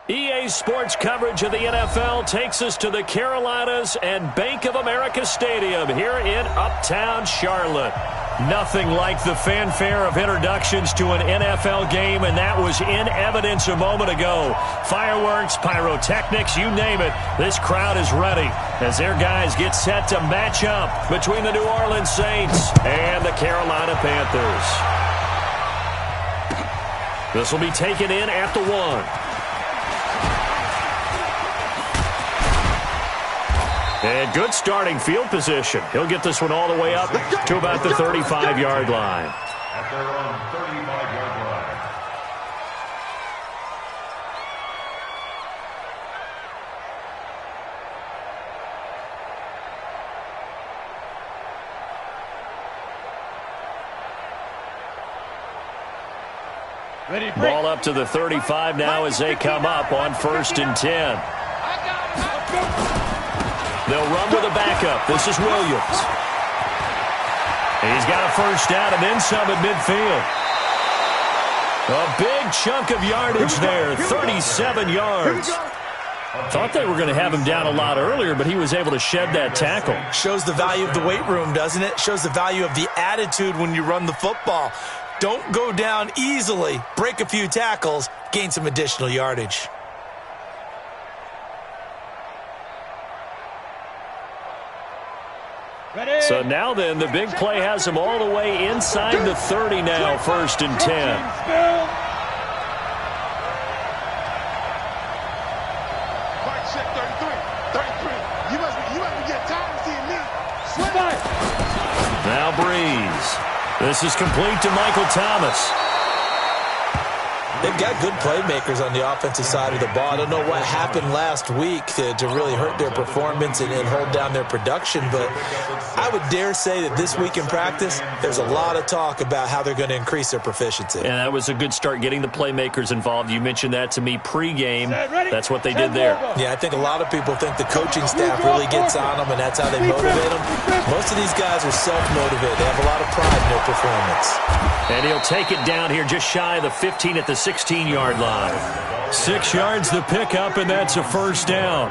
EA Sports coverage of the NFL takes us to the Carolinas and Bank of America Stadium here in Uptown Charlotte. Nothing like the fanfare of introductions to an NFL game, and that was in evidence a moment ago. Fireworks, pyrotechnics, you name it. This crowd is ready as their guys get set to match up between the New Orleans Saints and the Carolina Panthers. This will be taken in at the 1. And good starting field position. He'll get this one all the way up to about the 35-yard line. At their own 35-yard line. Ball up to the 35 now as they come up on 1st and 10. They'll run with a backup. This is Williams. He's got a first down and then some at midfield. A big chunk of yardage there, 37 yards. Thought they were going to have him down a lot earlier, but he was able to shed that tackle. Shows the value of the weight room, doesn't it? Shows the value of the attitude when you run the football. Don't go down easily. Break a few tackles, gain some additional yardage. So now then, the big play has him all the way inside the 30 now, 1st and 10. Now Breeze. This is complete to Michael Thomas. They've got good playmakers on the offensive side of the ball. I don't know what happened last week to really hurt their performance and hold down their production, but I would dare say that this week in practice, there's a lot of talk about how they're going to increase their proficiency. And that was a good start, getting the playmakers involved. You mentioned that to me pregame. That's what they did there. Yeah, I think a lot of people think the coaching staff really gets on them, and that's how they motivate them. Most of these guys are self-motivated. They have a lot of pride in their performance. And he'll take it down here just shy of the 15 at the 16-yard line. 6 yards the pickup, and that's a first down.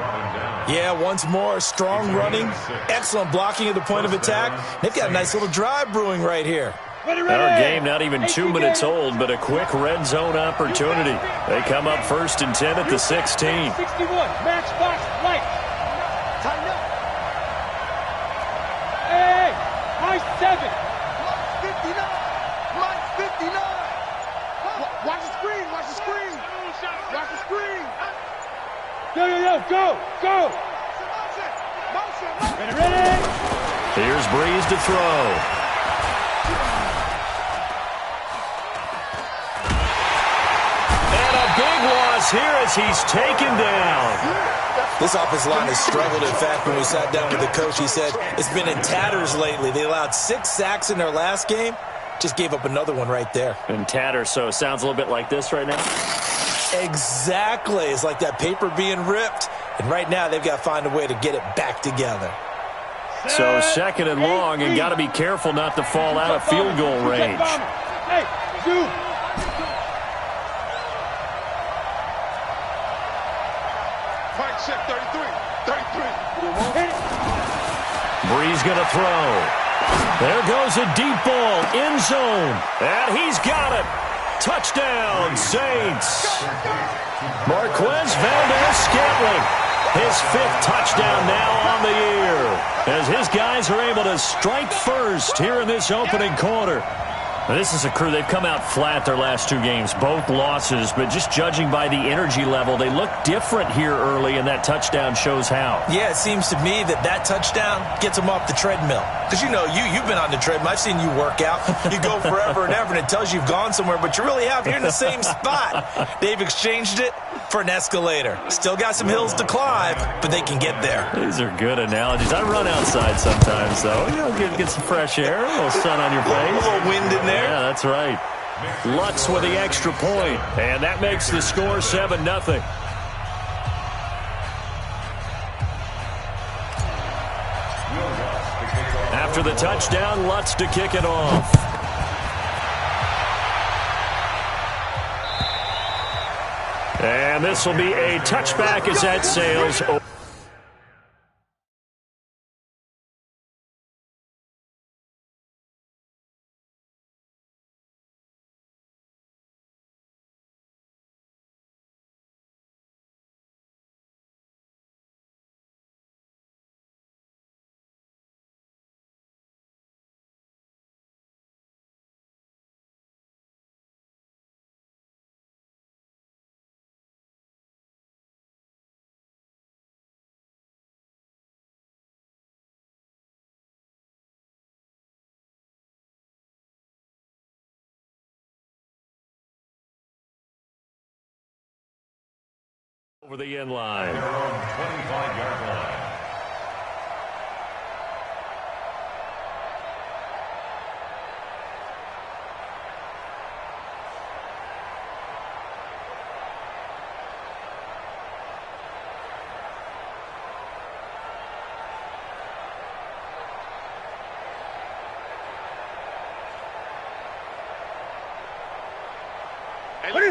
Yeah, once more, strong running, excellent blocking at the point of attack. They've got a nice little drive brewing right here. Our game not even 2 minutes old, but a quick red zone opportunity. They come up 1st and 10 at the 16. 61, match box, right. Tighten up. Hey, high 7. 59. Watch the screen, watch the screen. Watch the screen. Go. Ready. Here's Breeze to throw. And a big loss here as he's taken down. This offensive line has struggled. In fact, when we sat down with the coach, he said it's been in tatters lately. They allowed 6 sacks in their last game. Just gave up another one right there. And tatters, so it sounds a little bit like this right now? Exactly. It's like that paper being ripped. And right now, they've got to find a way to get it back together. So 2nd and long, and got to be careful not to fall out of field goal range. Hey, shoot. Fight check 33. Breeze going to throw. There goes a deep ball, end zone, and he's got it. Touchdown, Saints. Marquez Valdez-Scantling, his 5th touchdown now on the year, as his guys are able to strike first here in this opening quarter. This is a crew. They've come out flat their last 2 games, both losses, but just judging by the energy level, they look different here early, and that touchdown shows how. Yeah, it seems to me that touchdown gets them off the treadmill. Because, you know, you've been on the treadmill. I've seen you work out. You go forever and ever, and it tells you you've gone somewhere, but you really have. You're in the same spot. They've exchanged it for an escalator. Still got some hills to climb, but they can get there. These are good analogies. I run outside sometimes, though. You know, get some fresh air, a little sun on your face. A little wind in there. Yeah, that's right. Lutz with the extra point, and that makes the score 7-0. After the touchdown, Lutz to kick it off. And this will be a touchback as that sails over the end line. They're on 25-yard line.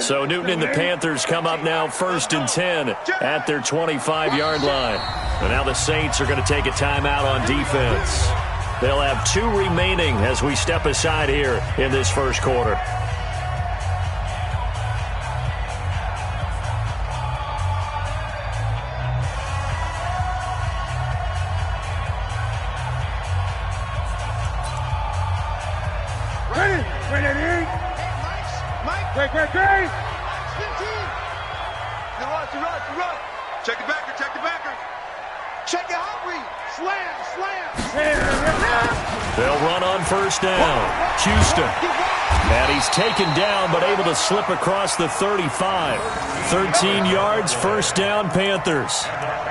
So Newton and the Panthers come up now 1st and 10 at their 25-yard line. And now the Saints are going to take a timeout on defense. They'll have 2 remaining as we step aside here in this first quarter. Great. Run. Check the backer. Check it out, read. Slam. They'll run on 1st down. Houston. And he's taken down but able to slip across the 35. 13 yards, 1st down, Panthers.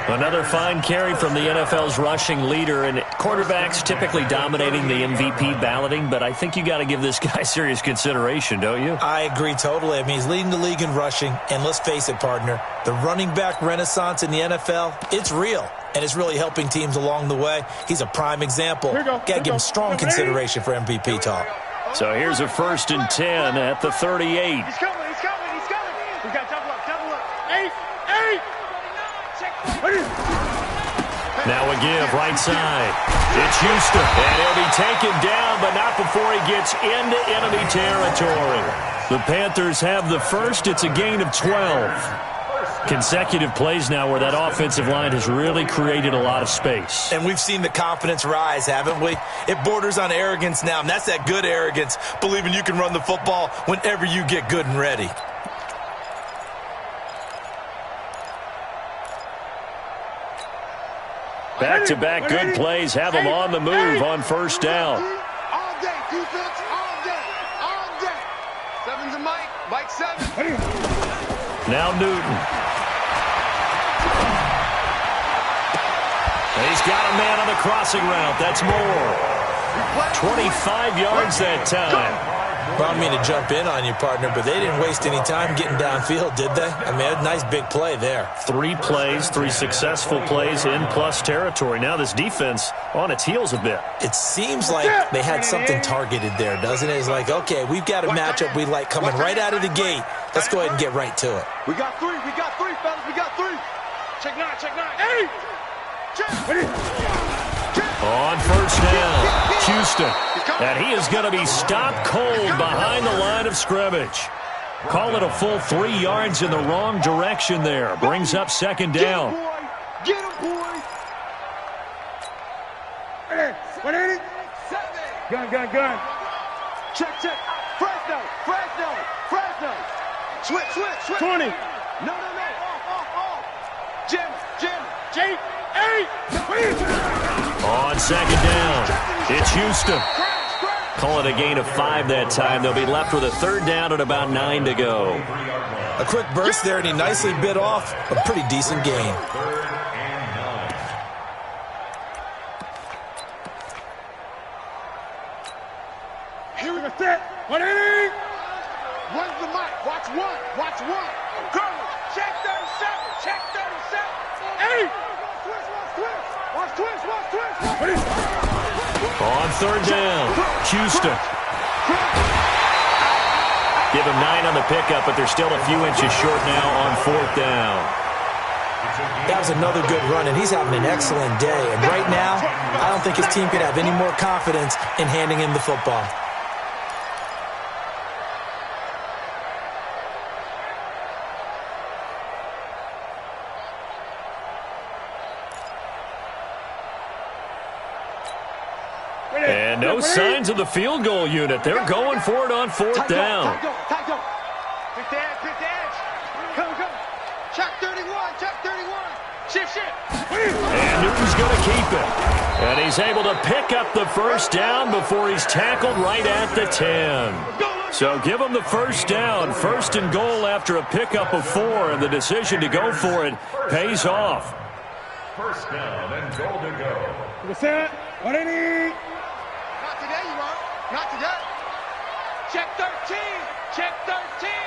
Another fine carry from the NFL's rushing leader, and quarterbacks typically dominating the MVP balloting, but I think you got to give this guy serious consideration, don't you? I agree totally. I mean, he's leading the league in rushing, and let's face it, partner, the running back renaissance in the NFL, it's real, and it's really helping teams along the way. He's a prime example. Got to give him strong consideration for MVP talk. So here's a 1st and 10 at the 38. He's coming. We got double up. 8. Now a give, right side. It's Houston. And he'll be taken down, but not before he gets into enemy territory. The Panthers have the first. It's a gain of 12. Consecutive plays now where that offensive line has really created a lot of space. And we've seen the confidence rise, haven't we? It borders on arrogance now, and that's that good arrogance, believing you can run the football whenever you get good and ready. Back-to-back good plays have them on the move on 1st down. All day, defense, all day. 7's a Mike 7. Now Newton. And he's got a man on the crossing route. That's more. 25 yards that time. Well, I don't mean to jump in on you, partner, but they didn't waste any time getting downfield, did they? I mean, a nice big play there. 3 plays, 3 successful plays in plus territory. Now this defense on its heels a bit. It seems like they had something targeted there, doesn't it? It's like, okay, we've got a matchup we like coming right out of the gate. Let's go ahead and get right to it. We got 3, fellas. We got 3. Check 9. 8. On 1st down, Houston. And he is going to be stopped cold behind the line of scrimmage. Call it a full 3 yards in the wrong direction there. Brings up 2nd down. Get him, boy. 180. Gun. Check. Fresno. Switch. 20. No. Off. Jam. 8. On 2nd down, it's Houston. Call it a gain of 5 that time. They'll be left with a 3rd down and about 9 to go. A quick burst there, and he nicely bit off a pretty decent gain. Here we go, set. 180. Runs the mic. Watch one. Curly. Check 37. 8. On 3rd down, Houston. Give him 9 on the pickup, but they're still a few inches short now on 4th down. That was another good run, and he's having an excellent day. And right now, I don't think his team can have any more confidence in handing him the football. And no signs of the field goal unit. They're going for it on 4th down. Pick the edge. Come. Check 31. Shift. And Newton's going to keep it. And he's able to pick up the first down before he's tackled right at the 10. So give him the first down. 1st and goal after a pickup of 4, and the decision to go for it pays off. First down and goal to go. To the center. 180. Not today, you won't. Not today. Check 13.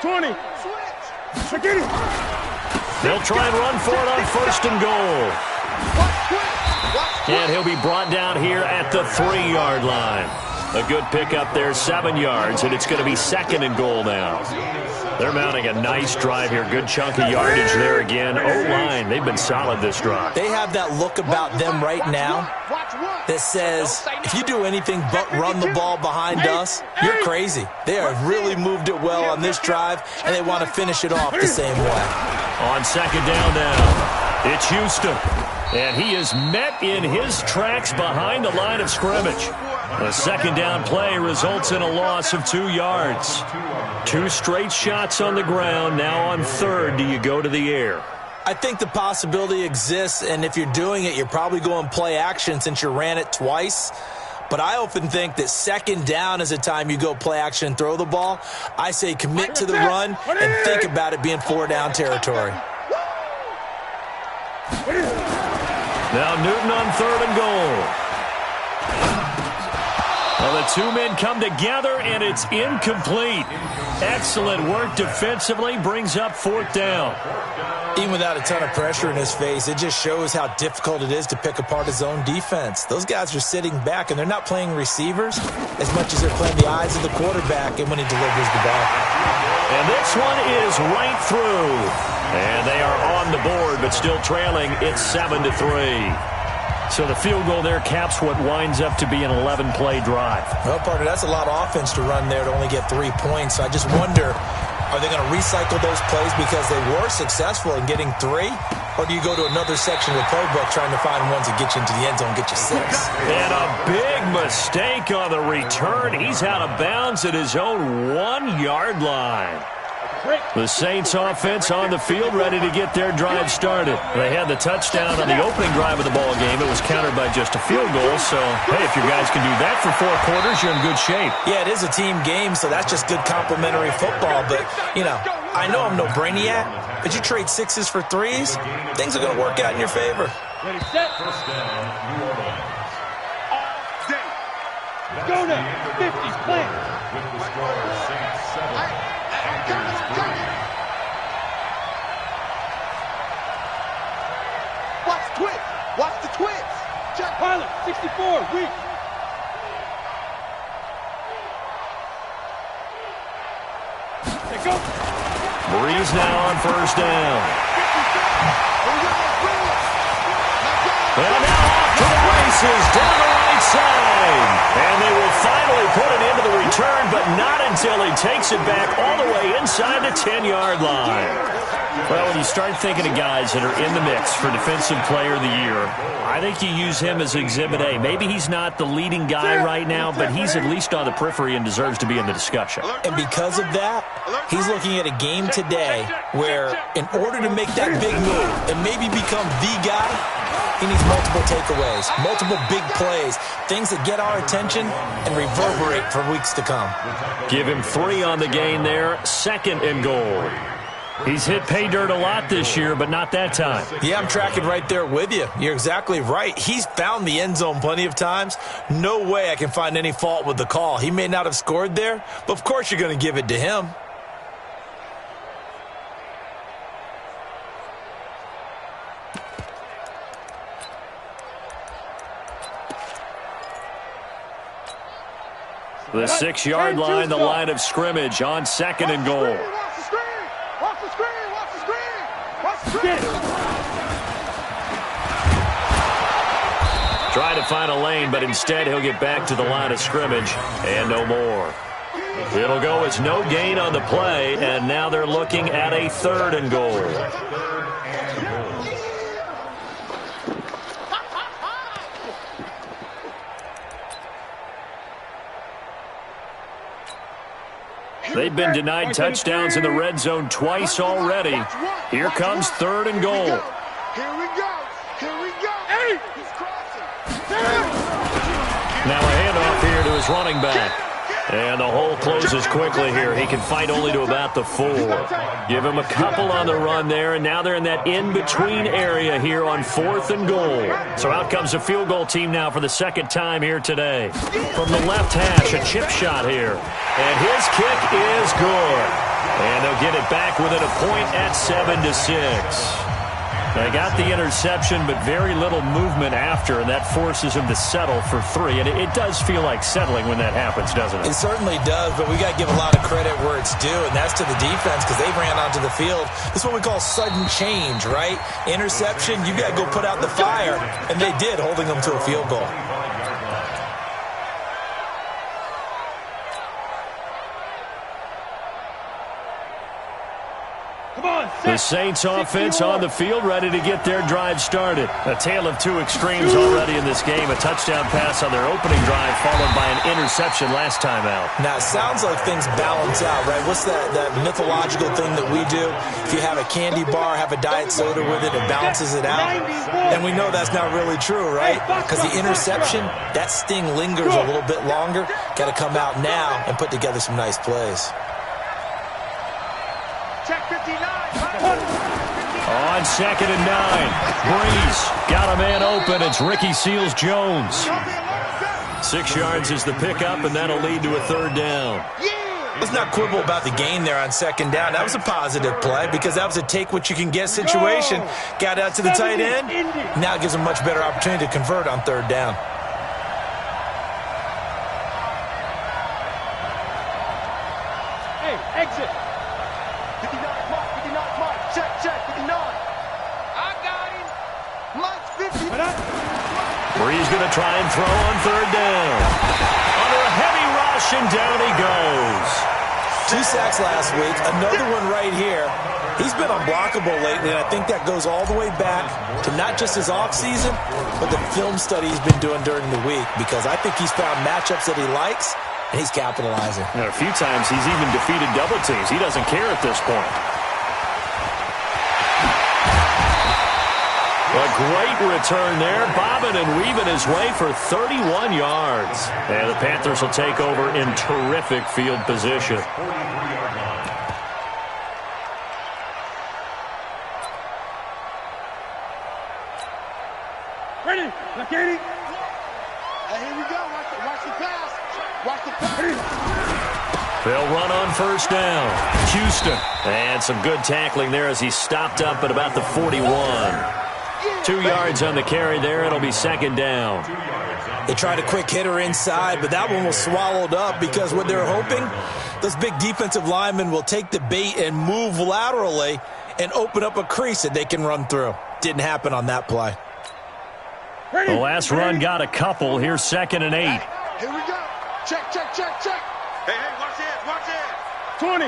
20. Switch. Check it. They'll try and run for it on 1st and goal. Watch quick. And he'll be brought down here at the 3-yard line. A good pickup there, 7 yards, and it's going to be 2nd and goal now. They're mounting a nice drive here. Good chunk of yardage there again. O-line, they've been solid this drive. They have that look about them right now that says, if you do anything but run the ball behind us, you're crazy. They have really moved it well on this drive, and they want to finish it off the same way. On 2nd down now, it's Houston. And he is met in his tracks behind the line of scrimmage. The 2nd down play results in a loss of 2 yards. 2 straight shots on the ground. Now on 3rd, do you go to the air? I think the possibility exists, and if you're doing it, you're probably going play action since you ran it twice. But I often think that 2nd down is a time you go play action and throw the ball. I say commit to the run and think about it being 4-down territory. Now Newton on 3rd and goal. Well, the 2 men come together, and it's incomplete. Excellent work defensively, brings up 4th down. Even without a ton of pressure in his face, it just shows how difficult it is to pick apart his own defense. Those guys are sitting back, and they're not playing receivers as much as they're playing the eyes of the quarterback and when he delivers the ball. And this one is right through. And they are on the board, but still trailing. It's 7-3. So the field goal there caps what winds up to be an 11-play drive. Well, partner, that's a lot of offense to run there to only get 3 points. So I just wonder, are they going to recycle those plays because they were successful in getting 3? Or do you go to another section of the playbook trying to find ones that get you into the end zone and get you 6? And a big mistake on the return. He's out of bounds at his own 1-yard line. The Saints offense on the field, ready to get their drive started. They had the touchdown on the opening drive of the ball game. It was countered by just a field goal. So, hey, if your guys can do that for 4 quarters, you're in good shape. Yeah, it is a team game, so that's just good complimentary football. But, you know, I know I'm no brainiac, but you trade 6s for 3s, things are going to work out in your favor. Ready, set. First down, New Orleans. Go now. 50, plant. With the score, Saints 7. Watch the twitch. Check pilot. 64. Weak. There go. Breeze now on 1st down. Well, now off to the races down the right side. And they will finally put it into the return, but not until he takes it back all the way inside the 10-yard line. Well, when you start thinking of guys that are in the mix for Defensive Player of the Year, I think you use him as Exhibit A. Maybe he's not the leading guy right now, but he's at least on the periphery and deserves to be in the discussion. And because of that, he's looking at a game today where in order to make that big move and maybe become the guy, he needs multiple takeaways, multiple big plays, things that get our attention and reverberate for weeks to come. Give him 3 on the gain there, 2nd and goal. He's hit pay dirt a lot this year, but not that time. Yeah, I'm tracking right there with you. You're exactly right. He's found the end zone plenty of times. No way I can find any fault with the call. He may not have scored there, but of course you're going to give it to him. The 6-yard line, the line of scrimmage on 2nd and goal. Watch the screen! Watch the screen! Watch the screen! Watch the screen! Try to find a lane, but instead he'll get back to the line of scrimmage and no more. It'll go as no gain on the play, and now they're looking at a 3rd and goal. They've been denied touchdowns in the red zone twice already. Here comes 3rd and goal. Here we go. Here we go. Hey! He's crossing. Now a handoff here to his running back. And the hole closes quickly here. He can fight only to about the 4. Give him a couple on the run there, and now they're in that in-between area here on 4th and goal. So out comes the field goal team now for the 2nd time here today. From the left hash, a chip shot here. And his kick is good. And they'll get it back within a point at 7-6. They got the interception, but very little movement after, and that forces him to settle for 3. And it does feel like settling when that happens, doesn't it? It certainly does, but we got to give a lot of credit where it's due, and that's to the defense because they ran onto the field. This is what we call sudden change, right? Interception, you got to go put out the fire, and they did, holding them to a field goal. The Saints offense on the field, ready to get their drive started. A tale of 2 extremes already in this game. A touchdown pass on their opening drive, followed by an interception last time out. Now, it sounds like things balance out, right? What's that mythological thing that we do? If you have a candy bar, have a diet soda with it, it balances it out. And we know that's not really true, right? Because the interception, that sting lingers a little bit longer. Got to come out now and put together some nice plays. Check 59. On 2nd and 9, Breeze got a man open. It's Ricky Seals-Jones. 6 yards is the pickup, and that'll lead to a 3rd down. Let's not quibble about the gain there on 2nd down. That was a positive play because that was a take-what-you-can-get situation. Got out to the tight end. Now it gives them a much better opportunity to convert on 3rd down. Hey, exit. 59, Mike. 59, Mike. Check, 59. I got him. Mike's 50. Breeze going to try and throw on 3rd down. Under a heavy rush, and down he goes. 2 sacks last week, another one right here. He's been unblockable lately, and I think that goes all the way back to not just his offseason, but the film study he's been doing during the week, because I think he's found matchups that he likes, and he's capitalizing. And a few times he's even defeated double teams. He doesn't care at this point. A great return there, bobbing and weaving his way for 31 yards. And the Panthers will take over in terrific field position. Ready, Katie. Here we go. Watch the pass. Watch the pass. They'll run on 1st down. Houston. And some good tackling there as he stopped up at about the 41. 2 yards on the carry there. It'll be 2nd down. They tried a quick hitter inside, but that one was swallowed up because what they're hoping, those big defensive linemen will take the bait and move laterally and open up a crease that they can run through. Didn't happen on that play. The last run got a couple. Here's 2nd and 8. Here we go. Check. Hey, watch it. 20.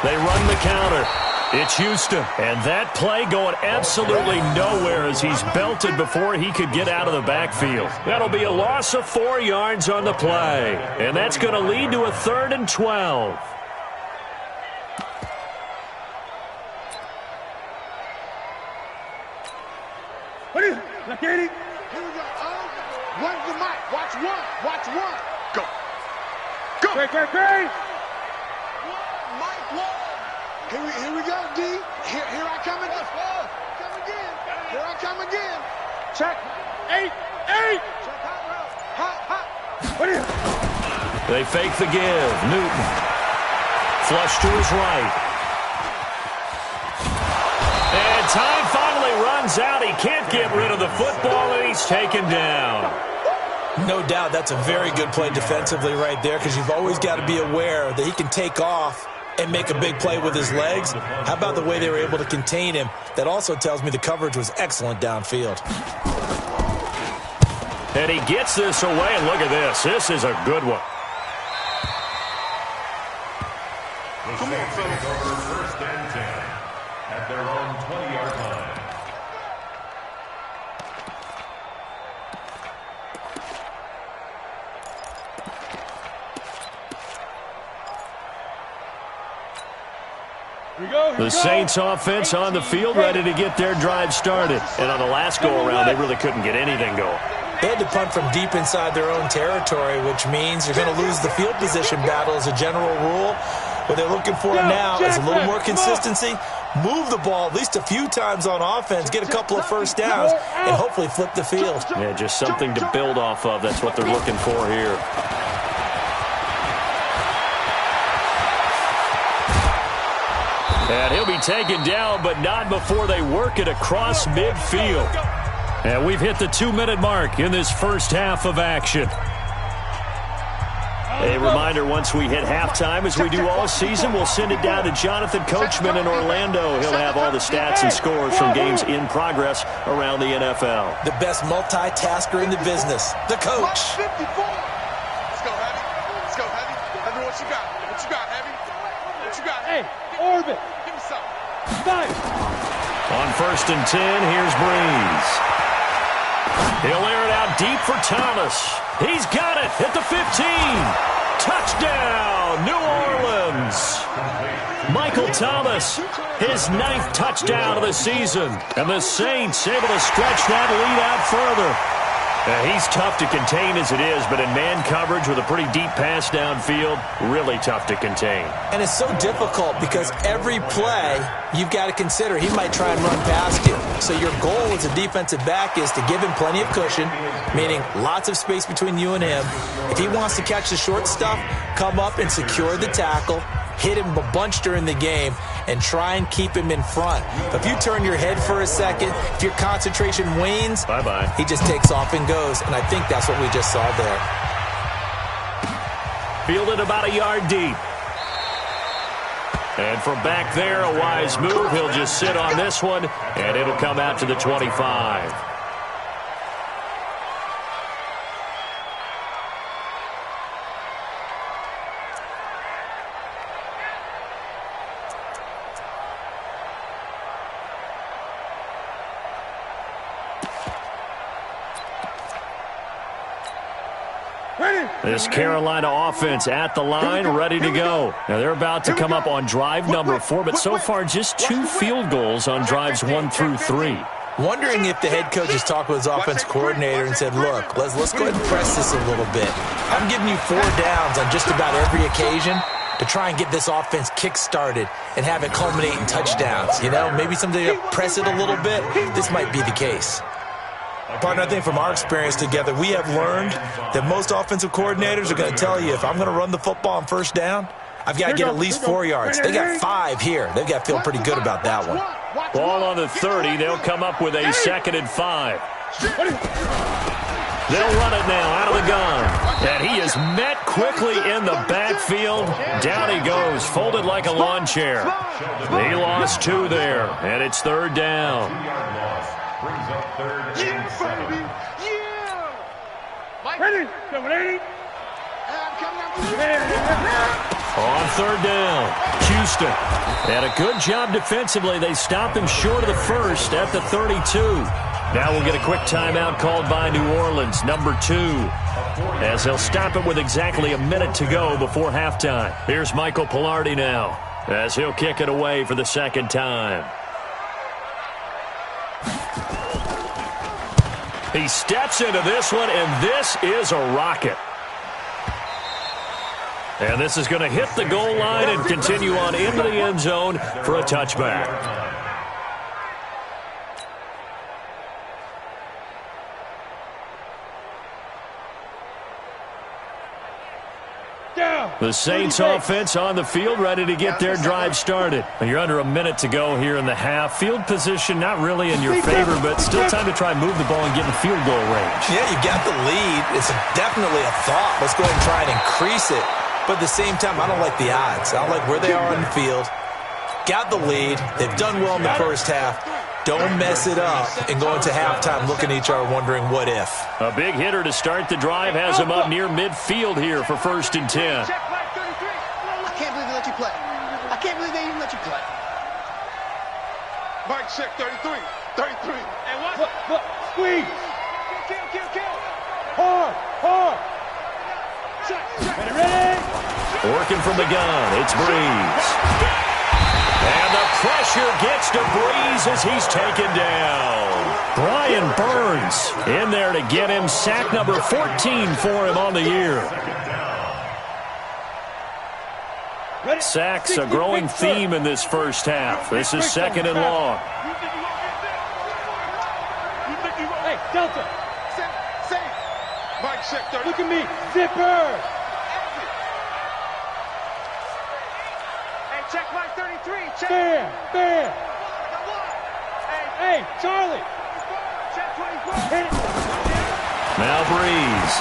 They run the counter. It's Houston. And that play going absolutely nowhere as he's belted before he could get out of the backfield. That'll be a loss of 4 yards on the play. And that's going to lead to a 3rd and 12. Here we go. One's the mic. Watch one. Go. Great. Mike, one. Here we go, D. Here I come again. Here I come again. Check. 8. Check hot. They fake the give. Newton. Flush to his right. And time finally runs out. He can't get rid of the football, and he's taken down. No doubt that's a very good play defensively right there, because you've always got to be aware that he can take off and make a big play with his legs. How about the way they were able to contain him? That also tells me the coverage was excellent downfield. And he gets this away, and look at this. This is a good one. Come on, fellas. Over first and 10 at their own 20-yard line. The Saints offense on the field, ready to get their drive started. And on the last go-around, they really couldn't get anything going. They had to punt from deep inside their own territory, which means you're going to lose the field position battle as a general rule. What they're looking for now is a little more consistency, move the ball at least a few times on offense, get a couple of first downs, and hopefully flip the field. Yeah, just something to build off of. That's what they're looking for here. And he'll be taken down, but not before they work it across midfield. And we've hit the 2-minute mark in this first half of action. A reminder, once we hit halftime, as we do all season, we'll send it down to Jonathan Coachman in Orlando. He'll have all the stats and scores from games in progress around the NFL. The best multitasker in the business, the coach. 54. Let's go, Heavy. Let's go, Heavy. Heavy, what you got? What you got, Heavy? What you got? Hey, orbit. Give me some. Nice. On first and 10, here's Breeze. He'll air it out deep for Thomas. He's got it at the 15. Touchdown, New Orleans. Michael Thomas, his 9th touchdown of the season. And the Saints able to stretch that lead out further. He's tough to contain as it is, but in man coverage with a pretty deep pass downfield, really tough to contain. And it's so difficult because every play you've got to consider he might try and run past you. So your goal as a defensive back is to give him plenty of cushion, meaning lots of space between you and him. If he wants to catch the short stuff, come up and secure the tackle, hit him a bunch during the game, and try and keep him in front. But if you turn your head for a second, if your concentration wanes, bye-bye. He just takes off and goes, and I think that's what we just saw there. Fielded about a yard deep. And from back there, a wise move. He'll just sit on this one, and it'll come out to the 25. This Carolina offense at the line, ready to go. Now, they're about to come up on drive number 4, but so far just 2 field goals on drives 1 through 3. Wondering if the head coach has talked with his offense coordinator and said, look, let's go ahead and press this a little bit. I'm giving you 4 downs on just about every occasion to try and get this offense kick-started and have it culminate in touchdowns. You know, maybe someday to press it a little bit. This might be the case. Partner, I think from our experience together, we have learned that most offensive coordinators are going to tell you, if I'm going to run the football on first down, I've got to get at least 4 yards. They got 5 here. They've got to feel pretty good about that one. Ball on the 30. They'll come up with a 2nd and 5. They'll run it now out of the gun. And he is met quickly in the backfield. Down he goes, folded like a lawn chair. He lost 2 there, and it's 3rd down. 2-yard loss brings up 3rd and 7. Ready? Come ready? On 3rd down, Houston. And a good job defensively. They stop him short of the first at the 32. Now we'll get a quick timeout called by New Orleans, number 2, as they'll stop it with exactly a minute to go before halftime. Here's Michael Pilardi now, as he'll kick it away for the 2nd time. He steps into this one, and this is a rocket. And this is going to hit the goal line and continue on into the end zone for a touchback. Down. The Saints offense on the field, ready to get their drive started. You're under a minute to go here in the half. Field position not really in your favor, but still time to try and move the ball and get in field goal range. Yeah, you got the lead. It's definitely a thought. Let's go ahead and try and increase it. But at the same time, I don't like the odds. I don't like where they are on the field. Got the lead. They've done well in the first half. Don't mess it up and go into halftime looking at each other wondering what if. A big hitter to start the drive has him up near midfield here for 1st and 10. I can't believe they let you play. I can't believe they even let you play. Mike, check 33. 33. Hey, what? Look, squeeze. Kill. Hard. Check. Ready? Working from the gun, it's Breeze. And the pressure gets to Breeze as he's taken down. Brian Burns in there to get him sack number 14 for him on the year. Sacks a growing theme in this first half. This is 2nd and long. Hey, Delta. Safe. Mike, check 30. Look at me. Zipper. Check my 33. Check. Bam. Hey, Charlie. Check 24. Hit it. Now Breeze.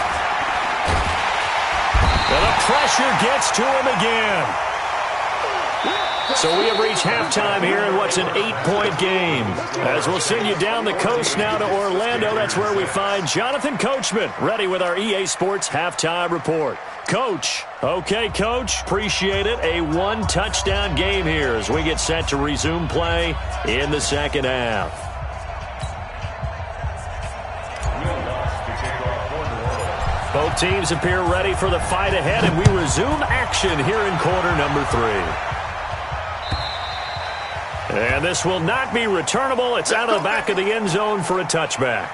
And the pressure gets to him again. So we have reached halftime here in what's an 8-point game. As we'll send you down the coast now to Orlando, that's where we find Jonathan Coachman, ready with our EA Sports halftime report. Coach. Okay, Coach. Appreciate it. A 1-touchdown game here as we get set to resume play in the second half. Both teams appear ready for the fight ahead, and we resume action here in quarter number 3. And this will not be returnable. It's out of the back of the end zone for a touchback.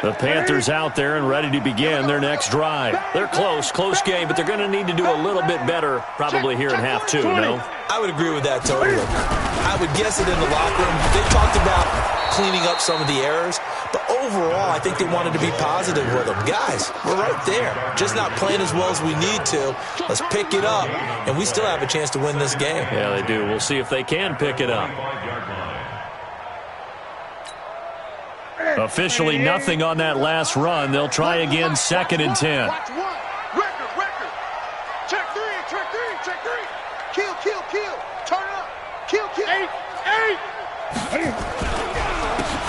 The Panthers out there and ready to begin their next drive. They're close game, but they're going to need to do a little bit better probably here in half 2, no? I would agree with that totally. I would guess it in the locker room. They talked about cleaning up some of the errors, but overall, I think they wanted to be positive with them. Guys, we're right there. Just not playing as well as we need to. Let's pick it up, and we still have a chance to win this game. Yeah, they do. We'll see if they can pick it up. Officially nothing on that last run. They'll try again 2nd and 10. Watch one. Record. Check 3. Kill. Turn it up. Kill. 8.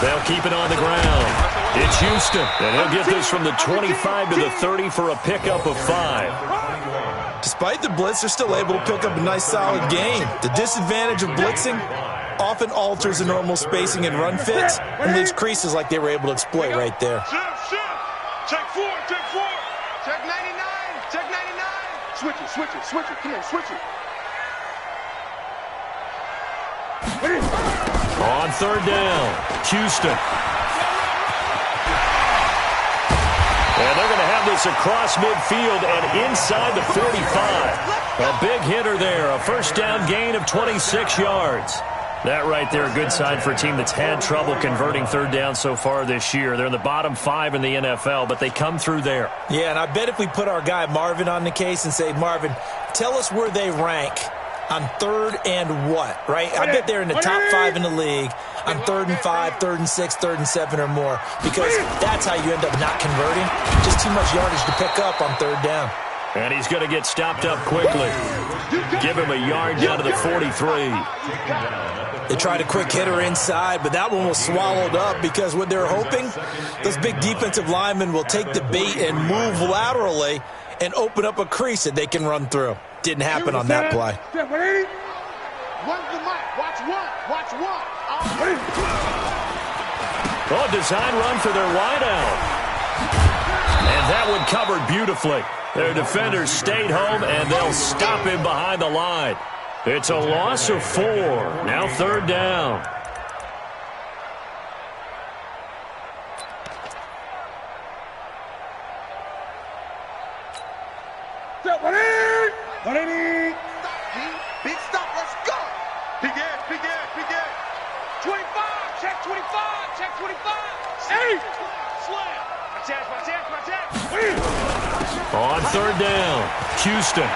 They'll keep it on the ground. It's Houston, and he'll get this from the 25 to the 30 for a pickup of 5. Despite the blitz, they're still able to pick up a nice solid gain. The disadvantage of blitzing often alters the normal spacing and run fits and leaves creases like they were able to exploit right there. Shift. Check 4. Check 99. Check 99. Switch it. Come on, switch it. On 3rd down, Houston. And they're going to have this across midfield and inside the 45. A big hitter there, a 1st down gain of 26 yards. That right there, a good sign for a team that's had trouble converting 3rd down so far this year. They're in the bottom 5 in the NFL, but they come through there. Yeah, and I bet if we put our guy Marvin on the case and say, Marvin, tell us where they rank on 3rd and what, right? I bet they're in the top 5 in the league on 3rd and 5, 3rd and 6, 3rd and 7 or more, because that's how you end up not converting. Just too much yardage to pick up on 3rd down. And he's going to get stopped up quickly. Give him a yard down to the 43. They tried a quick hitter inside, but that one was swallowed up because what they're hoping, those big defensive linemen will take the bait and move laterally and open up a crease that they can run through. Didn't happen on that play. One's the mic. Watch one. Oh, design run for their wideout. And that one covered beautifully. Their defenders stayed home, and they'll stop him behind the line. It's a loss of 4. Now 3rd down. Big stop, let's go. Big Ed, Big Ed, Big Ed. 25, check 25, check 25. Hey! Slam. My chest. On 3rd down, Houston.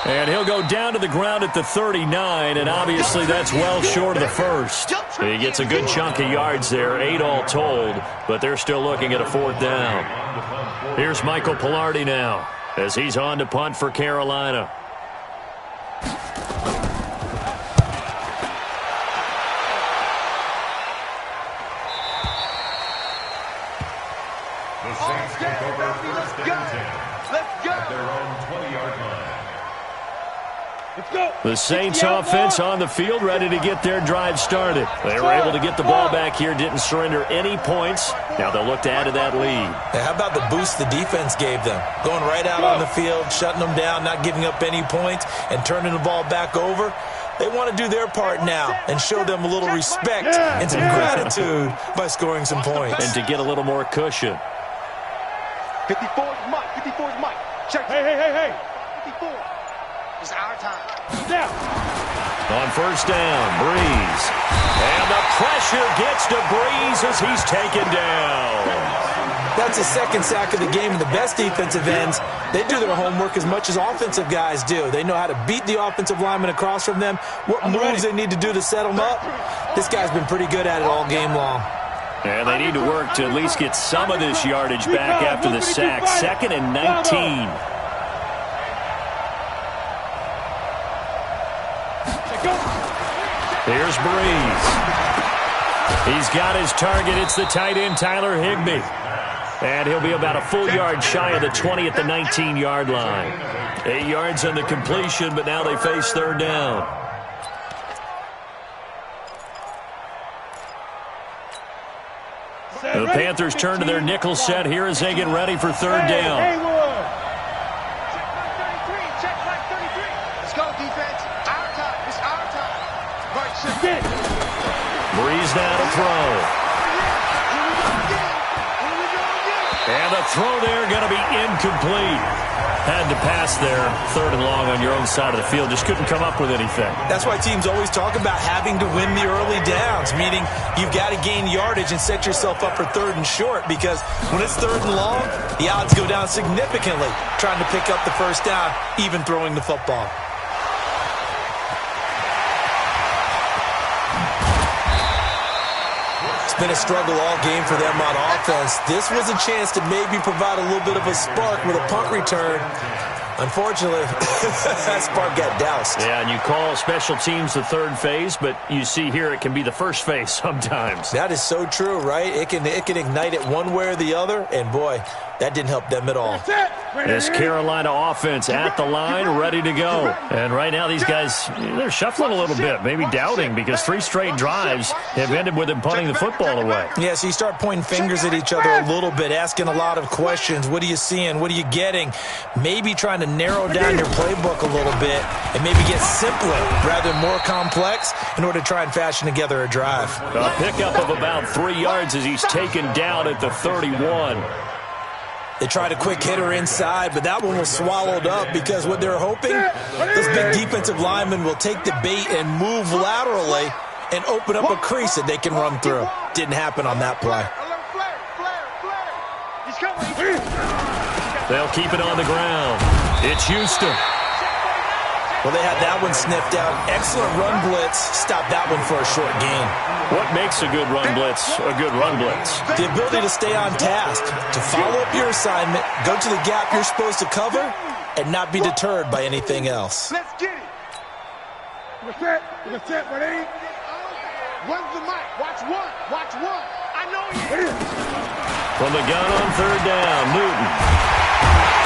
And he'll go down to the ground at the 39, and obviously that's well short of the first. He gets a good chunk of yards there, 8 all told, but they're still looking at a 4th down. Here's Michael Pilardi now, as he's on to punt for Carolina. The Saints take over 1st and 10 at their own 20-yard line. The Saints offense on the field, ready to get their drive started. They were able to get the ball back here, didn't surrender any points. Now they'll look to add to that lead. How about the boost the defense gave them? Going right out on the field, shutting them down, not giving up any points, and turning the ball back over. They want to do their part now and show them a little respect and some gratitude by scoring some points. And to get a little more cushion. 54 is Mike. 54 is Mike. Check. Hey. 54. It's our time. Now. On 1st down, Breeze. And the pressure gets to Breeze as he's taken down. That's his 2nd sack of the game, and the best defensive ends, they do their homework as much as offensive guys do. They know how to beat the offensive lineman across from them, what moves they need to do to set them up. This guy's been pretty good at it all game long. And they need to work to at least get some of this yardage back after the sack. 2nd and 19. Here's Breeze. He's got his target. It's the tight end, Tyler Higbee. And he'll be about a full yard shy of the 20 at the 19-yard line. 8 yards on the completion, but now they face 3rd down. The Panthers turn to their nickel set here as they get ready for 3rd down. Check flag 33. Let's go, defense. Our time. It's our time. Right, check. Breeze now to throw. And the throw there going to be incomplete. Had to pass there, 3rd and long on your own side of the field. Just couldn't come up with anything. That's why teams always talk about having to win the early downs, meaning you've got to gain yardage and set yourself up for 3rd and short, because when it's 3rd and long, the odds go down significantly trying to pick up the 1st down, even throwing the football. It's been a struggle all game for them on offense. This was a chance to maybe provide a little bit of a spark with a punt return. Unfortunately, that spark got doused. Yeah, and you call special teams the 3rd phase, but you see here it can be the 1st phase sometimes. That is so true, right? It can ignite it one way or the other, and boy, that didn't help them at all. This Carolina offense at the line, ready to go. And right now these guys, they're shuffling a little bit, maybe doubting, because 3 straight drives have ended with them punting the football away. Yeah, so you start pointing fingers at each other a little bit, asking a lot of questions. What are you seeing? What are you getting? Maybe trying to narrow down your playbook a little bit and maybe get simpler rather than more complex in order to try and fashion together a drive. A pickup of about 3 yards as he's taken down at the 31. They tried a quick hitter inside, but that one was swallowed up because what they're hoping, those big defensive linemen will take the bait and move laterally and open up a crease that they can run through. Didn't happen on that play. They'll keep it on the ground. It's Houston. Well, they had that one sniffed out. Excellent run blitz. Stopped that one for a short gain. What makes a good run blitz a good run blitz? The ability to stay on task, to follow up your assignment, go to the gap you're supposed to cover, and not be deterred by anything else. Let's get it. We're set, ready? One's the mic. Watch one. Watch one. I know you. From the gun on 3rd down, Newton.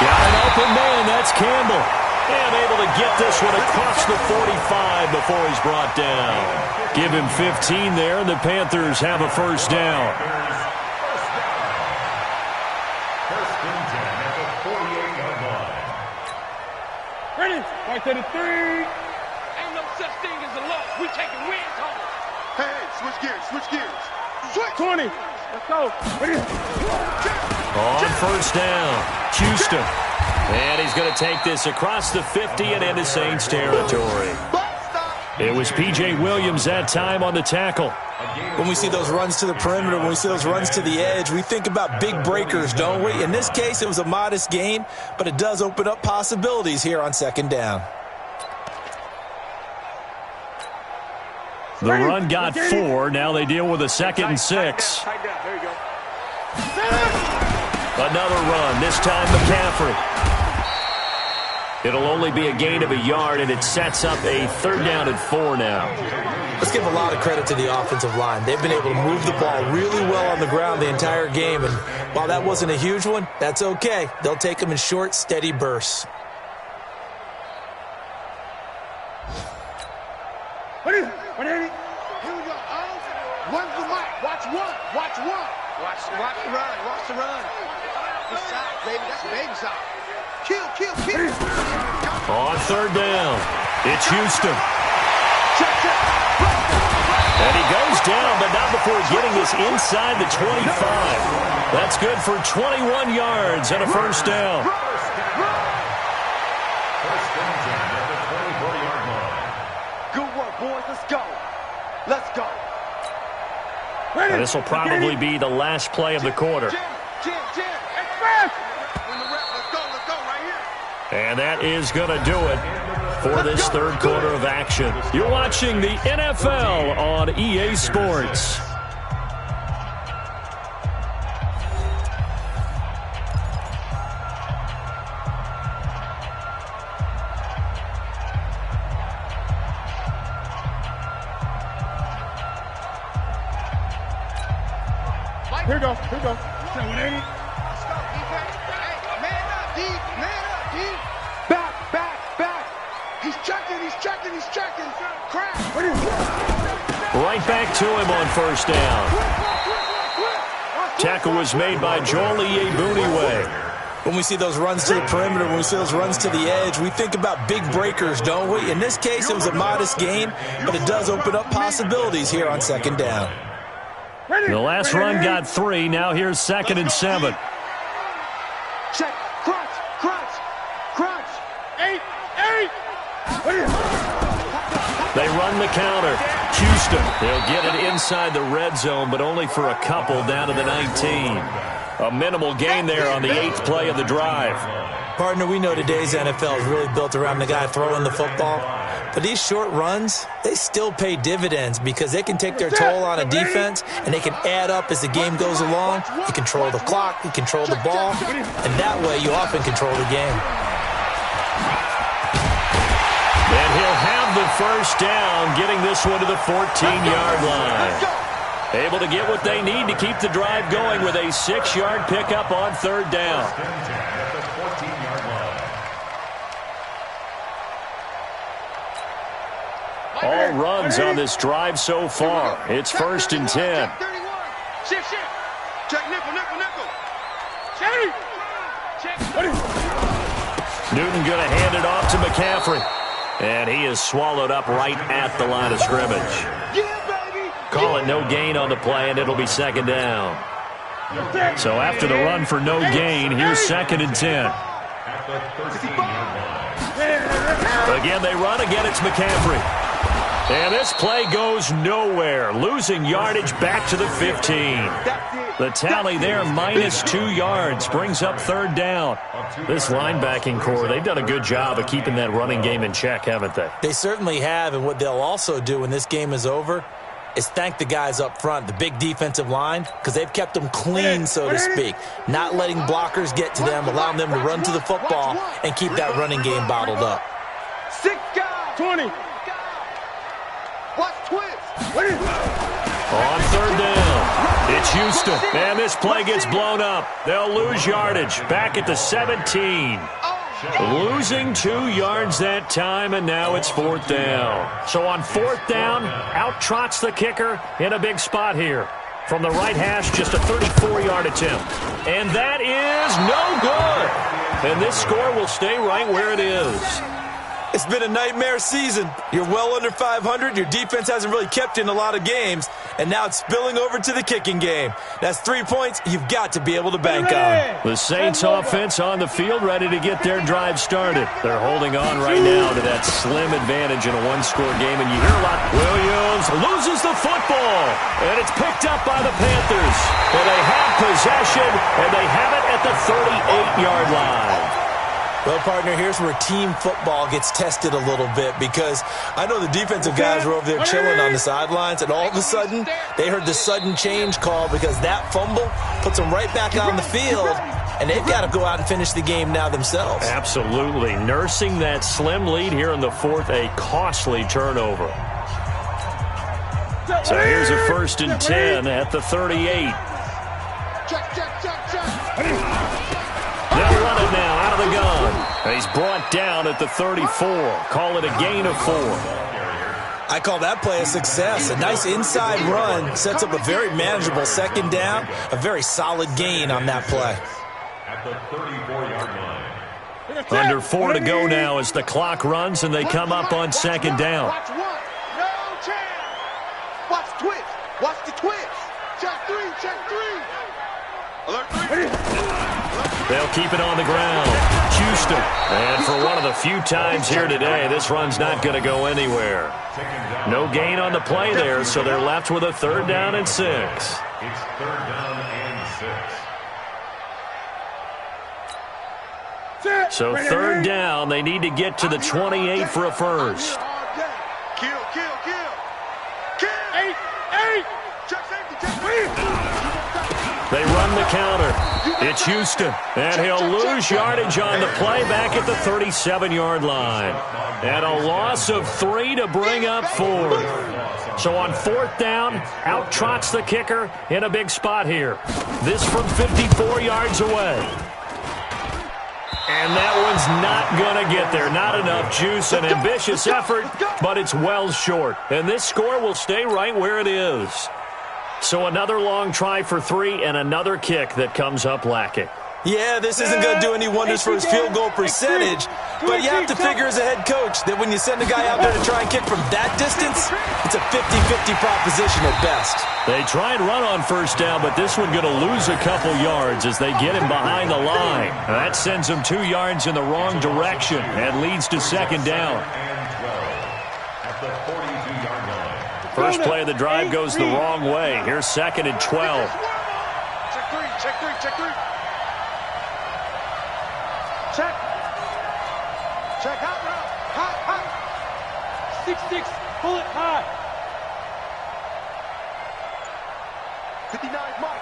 Got an open man. That's Campbell. And able to get this one across the 45 before he's brought down. Give him 15 there, and the Panthers have a 1st down. 1st and 10 at the 48-yard line. Ready? Right to the 3. Ain't no such thing as a loss. We taking wins home. Hey, switch gears, switch gears. Switch. 20. Let's go. On first down, Houston. And he's going to take this across the 50 and into Saints territory. It was P.J. Williams that time on the tackle. When we see those runs to the perimeter, when we see those runs to the edge, we think about big breakers, don't we? In this case, it was a modest gain, but it does open up possibilities here on second down. The run got 4. Now they deal with a 2nd and 6. Tight down. There you go. Another run, this time McCaffrey. It'll only be a gain of a yard, and it sets up a 3rd down and 4 now. Let's give a lot of credit to the offensive line. They've been able to move the ball really well on the ground the entire game, and while that wasn't a huge one, that's okay. They'll take them in short, steady bursts. Here we go. One's the mic. Watch one. Watch one. Watch the run. Watch the run. Good side, baby. That's baby side. Kill. On 3rd down, it's Houston. And he goes down, but not before getting this inside the 25. That's good for 21 yards and a 1st down. Good work, boys. Let's go. Let's go. Now, this will probably be the last play of the quarter. Jim. Express. Let's go right here. And that is going to do it for this 3rd quarter of action. You're watching the NFL on EA Sports. Here we go. 180. Let's go, defense. Hey, man up, D. Back. He's checking. Crash. Right back to him on 1st down. Tackle was made by Joel Iyiegbuniwe. When we see those runs to the perimeter, when we see those runs to the edge, we think about big breakers, don't we? In this case, it was a modest gain, but it does open up possibilities here on 2nd down. The last run got 3. Now here's 2nd and 7. Check. Crunch. 8. They run the counter. Houston, they'll get it inside the red zone, but only for a couple down to the 19. A minimal gain there on the 8th play of the drive. Partner, we know today's NFL is really built around the guy throwing the football. But these short runs, they still pay dividends because they can take their toll on a defense, and they can add up as the game goes along. You control the clock, you control the ball, and that way you often control the game. And he'll have the 1st down, getting this one to the 14-yard line. Able to get what they need to keep the drive going with a 6-yard pickup on 3rd down. All runs on this drive so far. It's 1st and 10. Shift. Check nickel. Newton going to hand it off to McCaffrey. And he is swallowed up right at the line of scrimmage. Call it no gain on the play, and it'll be 2nd down. So after the run for no gain, here's 2nd and 10. Again, they run. Again, it's McCaffrey. And this play goes nowhere. Losing yardage back to the 15. The tally there, -2 yards, brings up 3rd down. This linebacking core, they've done a good job of keeping that running game in check, haven't they? They certainly have, and what they'll also do when this game is over is thank the guys up front, the big defensive line, because they've kept them clean, so to speak, not letting blockers get to them, allowing them to run to the football and keep that running game bottled up. 6 guys. 20. Watch twist. On 3rd down, it's Houston. And this play gets blown up. They'll lose yardage back at the 17. Losing 2 yards that time, and now it's 4th down. So on 4th down, out trots the kicker in a big spot here. From the right hash, just a 34-yard attempt. And that is no good. And this score will stay right where it is. It's been a nightmare season. You're well under 500. Your defense hasn't really kept you in a lot of games. And now it's spilling over to the kicking game. That's 3 points you've got to be able to bank on. The Saints offense on the field ready to get their drive started. They're holding on right now to that slim advantage in a one-score game. And you hear a lot. Williams loses the football. And it's picked up by the Panthers. And they have possession. And they have it at the 38-yard line. Well, partner, here's where team football gets tested a little bit because I know the defensive guys were over there chilling on the sidelines, and all of a sudden, they heard the sudden change call because that fumble puts them right back on the field, and they've got to go out and finish the game now themselves. Absolutely. Nursing that slim lead here in the fourth, a costly turnover. So here's a 1st and 10 at the 38. They'll run it now out of the gun. He's brought down at the 34. Call it a gain of 4. I call that play a success. A nice inside run sets up a very manageable 2nd down. A very solid gain on that play. At the 34-yard line. Under 4 to go now as the clock runs and they come up on 2nd down. Watch 1. No chance. Watch twitch. Watch the twitch. Check 3. Check 3. Alert 3. They'll keep it on the ground. Houston. And for one of the few times here today, this run's not going to go anywhere. No gain on the play there, so they're left with a 3rd down and 6. It's 3rd down and 6. So 3rd down, they need to get to the 28 for a first. Kill. 8. Check safety. Check They run the counter. It's Houston. And he'll lose yardage on the play back at the 37-yard line. And a loss of 3 to bring up 4th. So on 4th down, out trots the kicker in a big spot here. This from 54 yards away. And that one's not going to get there. Not enough juice. An ambitious effort, but it's well short. And this score will stay right where it is. So another long try for 3 and another kick that comes up lacking. Yeah, this isn't going to do any wonders for his field goal percentage, but you have to figure as a head coach that when you send a guy out there to try and kick from that distance, it's a 50-50 proposition at best. They try and run on 1st down, but this one going to lose a couple yards as they get him behind the line. That sends him 2 yards in the wrong direction and leads to 2nd down. At the 42-yard line. First play of the drive goes the wrong way. Here's 2nd and 12. Check 3. Check 3. Check 3. Check. Check hot route. Hot. 6-6. Pull it high. 59 mark.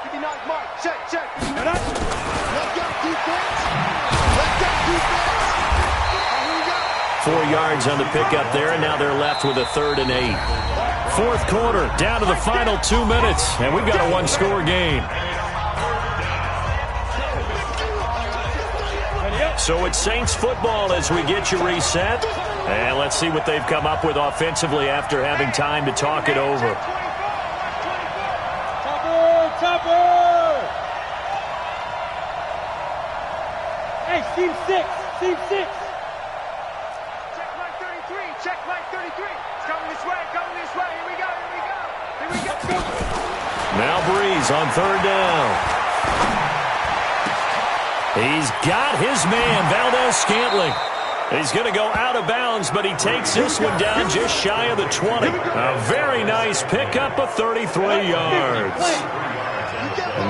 Check. Let that defense. Here we go. 4 yards on the pickup there, and now they're left with a 3rd and 8. 4th quarter, down to the final 2 minutes, and we've got a one-score game. So it's Saints football as we get you reset. And let's see what they've come up with offensively after having time to talk it over. Topper! Hey, team 6. Team 6. Check Mike 33. Check Mike 33. It's coming this way. Here we go. Now Breeze on 3rd down. He's got his man, Valdez-Scantling. He's going to go out of bounds, but he takes this one down just shy of the 20. A very nice pickup of 33 yards.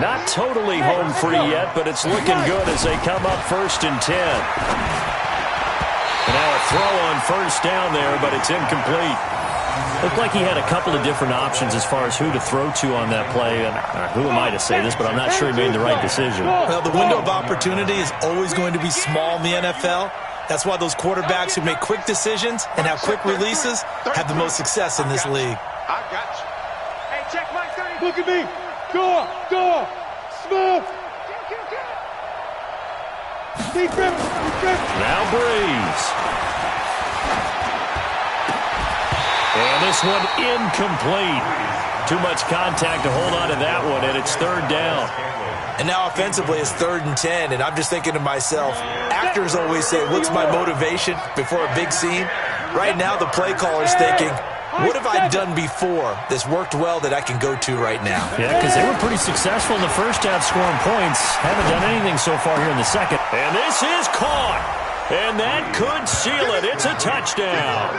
Not totally home free yet, but it's looking good as they come up 1st and 10. And now a throw on 1st down there, but it's incomplete. Looked like he had a couple of different options as far as who to throw to on that play. And who am I to say this, but I'm not sure he made the right decision. Well, the window of opportunity is always going to be small in the NFL. That's why those quarterbacks who make quick decisions and have quick releases have the most success in this league. I got you. Hey, check Mike 30. Look at me. Go. Smooth. Deep grip. Now Breeze. And this one incomplete. Too much contact to hold on to that one, and it's third down. And now offensively it's 3rd and 10, and I'm just thinking to myself, actors always say, what's my motivation before a big scene? Right now the play caller's thinking, what have I done before that's worked well that I can go to right now? Yeah, because they were pretty successful in the first half scoring points. Haven't done anything so far here in the second. And this is caught. And that could seal it. It's a touchdown.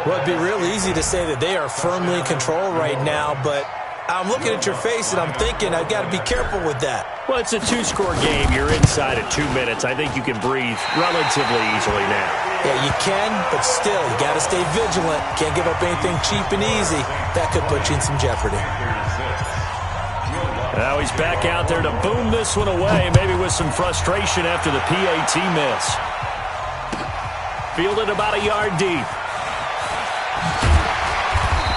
Well, it'd be real easy to say that they are firmly in control right now, but I'm looking at your face and I'm thinking I've got to be careful with that. Well, it's a 2-score game. You're inside of 2 minutes. I think you can breathe relatively easily now. Yeah, you can, but still, you got to stay vigilant. Can't give up anything cheap and easy. That could put you in some jeopardy. Now he's back out there to boom this one away, maybe with some frustration after the PAT miss. Fielded about a yard deep.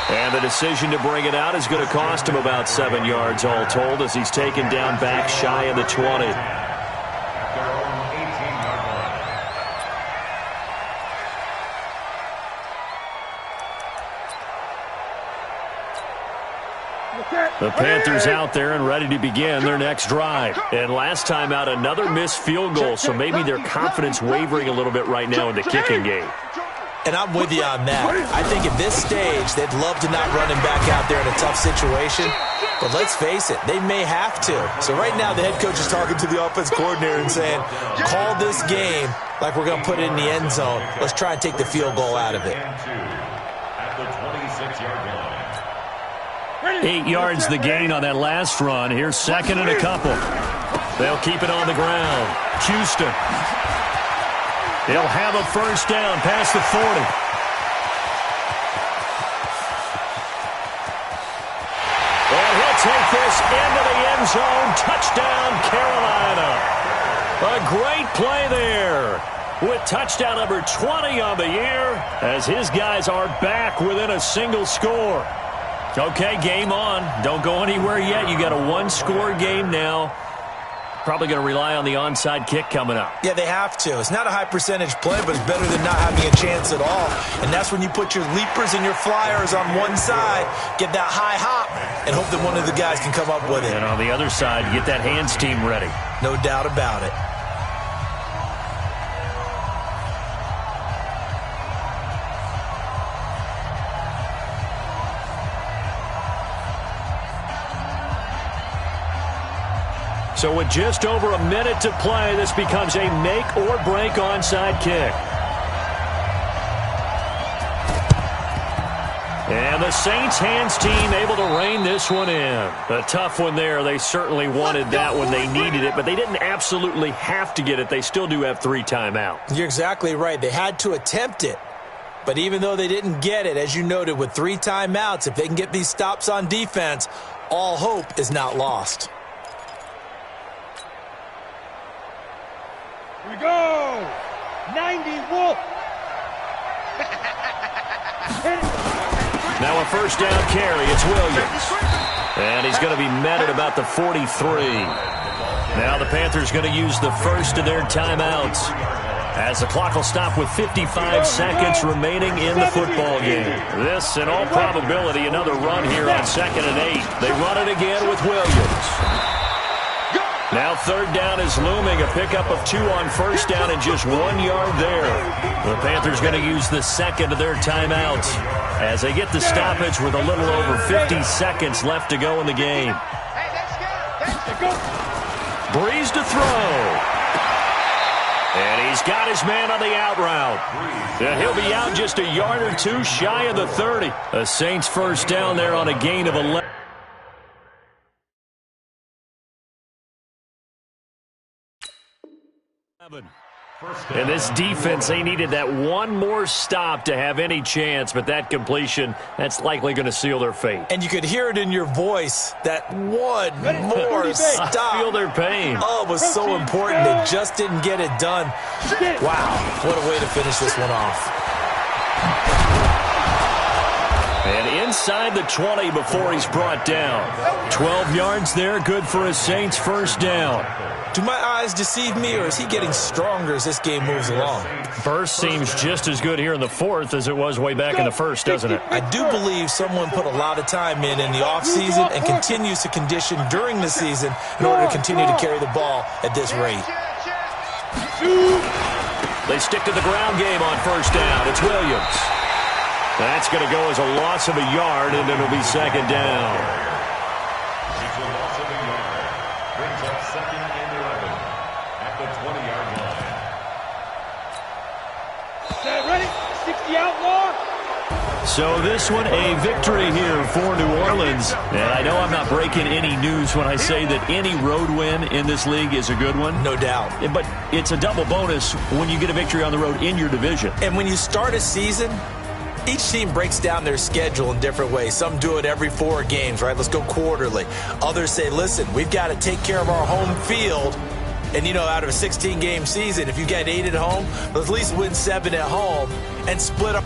And the decision to bring it out is going to cost him about 7 yards all told as he's taken down back shy of the 20. The Panthers out there and ready to begin their next drive. And last time out, another missed field goal, so maybe their confidence wavering a little bit right now in the kicking game. And I'm with you on that. I think at this stage, they'd love to not run him back out there in a tough situation. But let's face it, they may have to. So right now, the head coach is talking to the offense coordinator and saying, call this game like we're going to put it in the end zone. Let's try and take the field goal out of it. At the 26-yard line. 8 yards the gain on that last run. Here's second and a couple. They'll keep it on the ground. Houston. They'll have a first down past the 40. And he'll take this into the end zone. Touchdown, Carolina. A great play there with touchdown number 20 on the year as his guys are back within a single score. Okay, game on. Don't go anywhere yet. You got a 1-score game now. Probably going to rely on the onside kick coming up. Yeah, they have to. It's not a high percentage play, but it's better than not having a chance at all. And that's when you put your leapers and your flyers on one side, get that high hop, and hope that one of the guys can come up with it. And on the other side, get that hands team ready. No doubt about it. So with just over a minute to play, this becomes a make-or-break onside kick. And the Saints hands team able to rein this one in. A tough one there. They certainly wanted that when they needed it, but they didn't absolutely have to get it. They still do have 3 timeouts. You're exactly right. They had to attempt it. But even though they didn't get it, as you noted, with 3 timeouts, if they can get these stops on defense, all hope is not lost. Here we go. 90 Wolf. Now a first down carry. It's Williams. And he's going to be met at about the 43. Now the Panthers going to use the first of their timeouts as the clock will stop with 55 seconds remaining in the football game. This, in all probability, another run here on 2nd and 8. They run it again with Williams. Now 3rd down is looming. A pickup of 2 on first down and just 1 yard there. The Panthers going to use the second of their timeouts as they get the stoppage with a little over 50 seconds left to go in the game. Breeze to throw. And he's got his man on the out route. And he'll be out just a yard or 2 shy of the 30. A Saints first down there on a gain of 11. And this defense, they needed that one more stop to have any chance, but that completion, that's likely going to seal their fate. And you could hear it in your voice, that one more stop. I feel their pain. Oh, it was so important. They just didn't get it done. Wow, what a way to finish this one off. And inside the 20 before he's brought down. 12 yards there, good for a Saints first down. Do my eyes deceive me, or is he getting stronger as this game moves along? Burst seems just as good here in the fourth as it was way back in the first, doesn't it? I do believe someone put a lot of time in the offseason and continues to condition during the season in order to continue to carry the ball at this rate. They stick to the ground game on first down. It's Williams. That's going to go as a loss of a yard, and it'll be second down. It's a loss of a yard. Brings up second and 11 at the 20-yard line. Set, ready? 60 outlaw. So this one, a victory here for New Orleans. And I know I'm not breaking any news when I say that any road win in this league is a good one. No doubt. But it's a double bonus when you get a victory on the road in your division. And when you start a season, each team breaks down their schedule in different ways. Some do it every 4 games, right? Let's go quarterly. Others say, listen, we've got to take care of our home field. And, you know, out of a 16-game season, if you get 8 at home, let's at least win 7 at home and split up.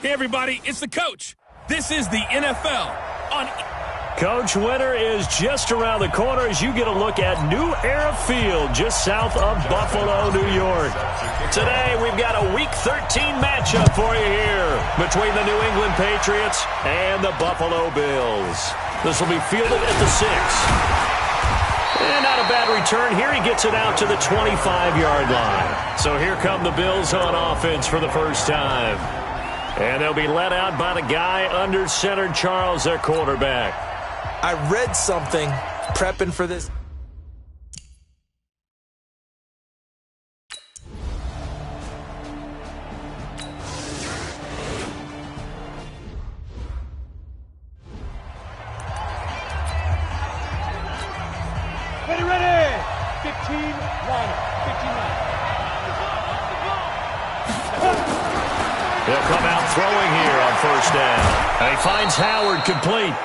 Hey, everybody, it's the coach. This is the NFL on... Coach, winter is just around the corner as you get a look at New Era Field just south of Buffalo, New York. Today, we've got a Week 13 matchup for you here between the New England Patriots and the Buffalo Bills. This will be fielded at the 6. And not a bad return here. He gets it out to the 25-yard line. So here come the Bills on offense for the first time. And they'll be led out by the guy under center, Charles, their quarterback. I read something prepping for this. Ready. 15, line. 15 line. He'll come out throwing here on first down. And he finds Howard complete.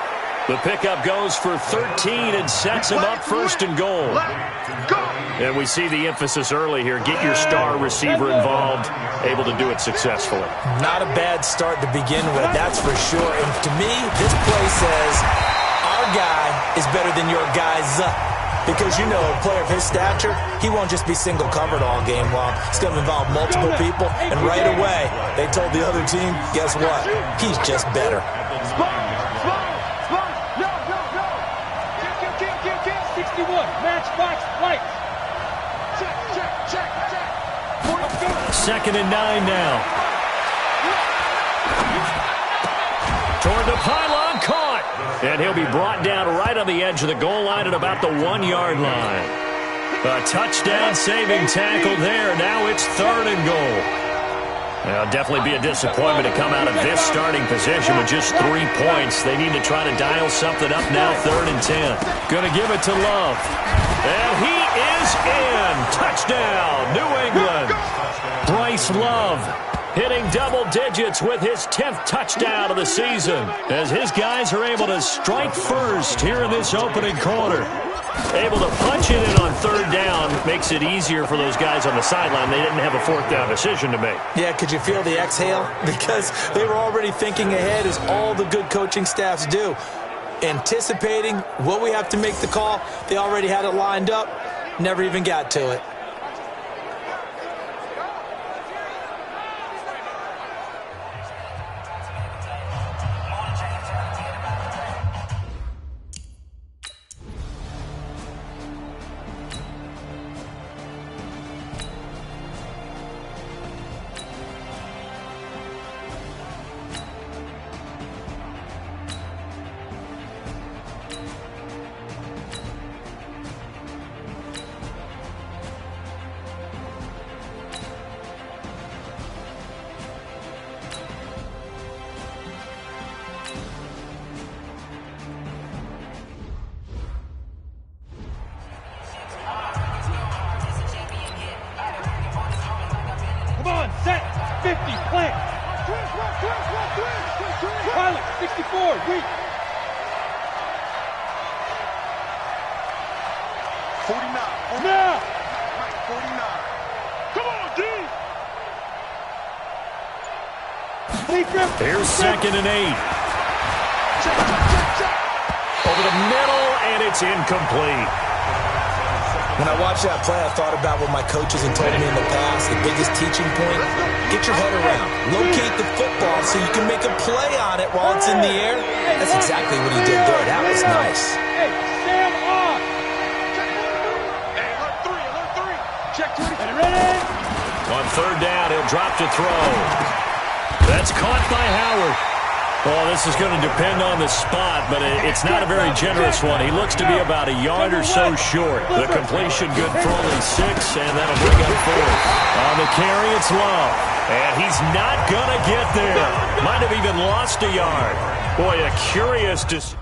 The pickup goes for 13 and sets him up first and goal. And we see the emphasis early here. Get your star receiver involved, able to do it successfully. Not a bad start to begin with, that's for sure. And to me, this play says our guy is better than your guy's. Because, you know, a player of his stature, he won't just be single covered all game long. It's going to involve multiple people. And right away, they told the other team, guess what? He's just better. 61, match box, lights. Check. 2nd and 9 now. Toward the pylon, caught. And he'll be brought down right on the edge of the goal line at about the 1-yard line. A touchdown-saving tackle there. Now it's 3rd and goal. It'll definitely be a disappointment to come out of this starting position with just 3 points. They need to try to dial something up now, 3rd and 10. Going to give it to Love. And he is in. Touchdown, New England. Bryce Love hitting double digits with his 10th touchdown of the season as his guys are able to strike first here in this opening quarter. Able to punch it in on 3rd down makes it easier for those guys on the sideline. They didn't have a 4th down decision to make. Yeah, could you feel the exhale? Because they were already thinking ahead, as all the good coaching staffs do. Anticipating what we have to make the call. They already had it lined up. Never even got to it. Set, 50, plant. Pilot, 64, weak. 49. Now. 49. Come on, D. Here's 2nd and 8. Over the middle, and it's incomplete. When I watched that play, I thought about what my coaches had told me in the past. The biggest teaching point, get your head around. Locate the football so you can make a play on it while it's in the air. That's exactly what he did there. That was nice. Hey, Sam off. Hey, alert 3. Check 20. Ready? On 3rd down, he'll drop to throw. That's caught by Howard. Well, this is going to depend on the spot, but it's not a very generous one. He looks to be about a yard or so short. The completion good for only 6, and that'll bring up 4th. On the carry, it's Love. And he's not going to get there. Might have even lost a yard. Boy, a curious decision.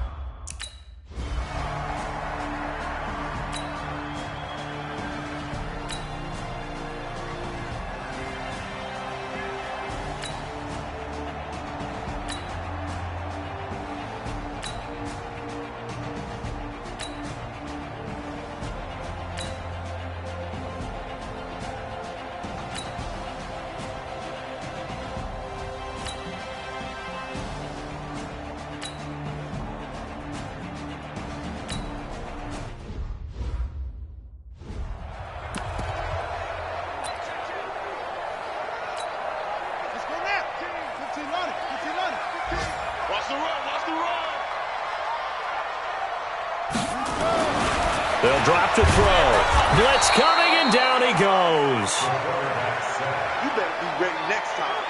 drop to throw. Blitz coming, and down he goes. You better be ready next time.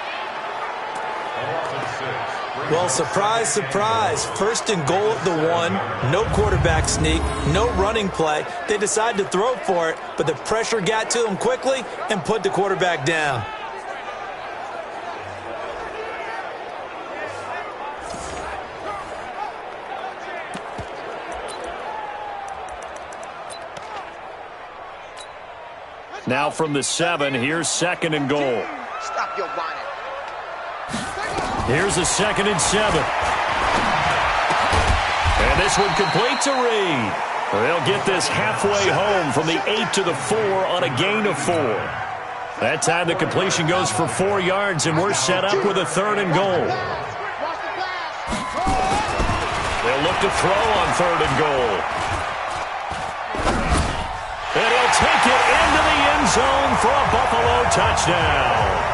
Well, surprise, surprise. First and goal at the 1. No quarterback sneak. No running play. They decide to throw for it, but the pressure got to them quickly and put the quarterback down. Now from the 7, here's 2nd and goal. Stop your whining. Here's a 2nd and 7. And this one complete to Reed. They'll get this halfway home from the 8 to the 4 on a gain of 4. That time the completion goes for 4 yards, and we're set up with a 3rd and goal. They'll look to throw on 3rd and goal. And he'll take it into the end zone for a Buffalo touchdown.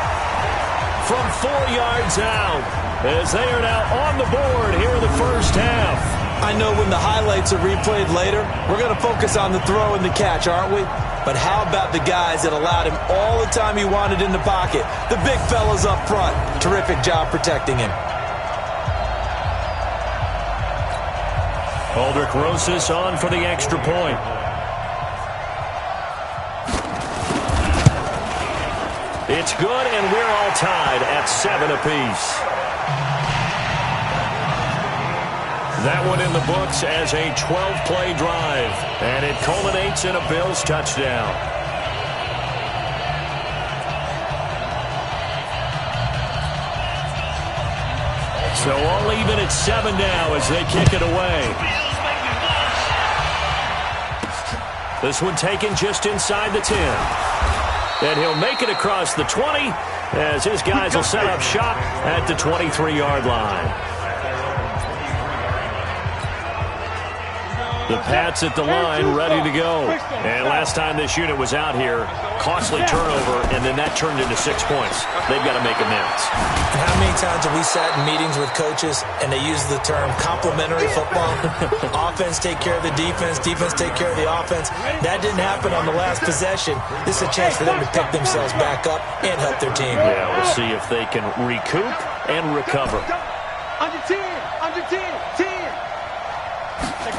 From 4 yards out, as they are now on the board here in the first half. I know when the highlights are replayed later, we're going to focus on the throw and the catch, aren't we? But how about the guys that allowed him all the time he wanted in the pocket? The big fellas up front. Terrific job protecting him. Aldrich Rosas on for the extra point. It's good, and we're all tied at 7 apiece. That one in the books as a 12-play drive, and it culminates in a Bills touchdown. So all even at 7 now as they kick it away. This one taken just inside the 10. And he'll make it across the 20 as his guys will set up shop at the 23-yard line. The Pats at the line ready to go. And last time this unit was out here, costly turnover, and then that turned into 6 points. They've got to make amends. And how many times have we sat in meetings with coaches and they use the term complementary football? Offense take care of the defense, defense take care of the offense. That didn't happen on the last possession. This is a chance for them to pick themselves back up and help their team. Yeah, we'll see if they can recoup and recover. Under 10, under 10, 10.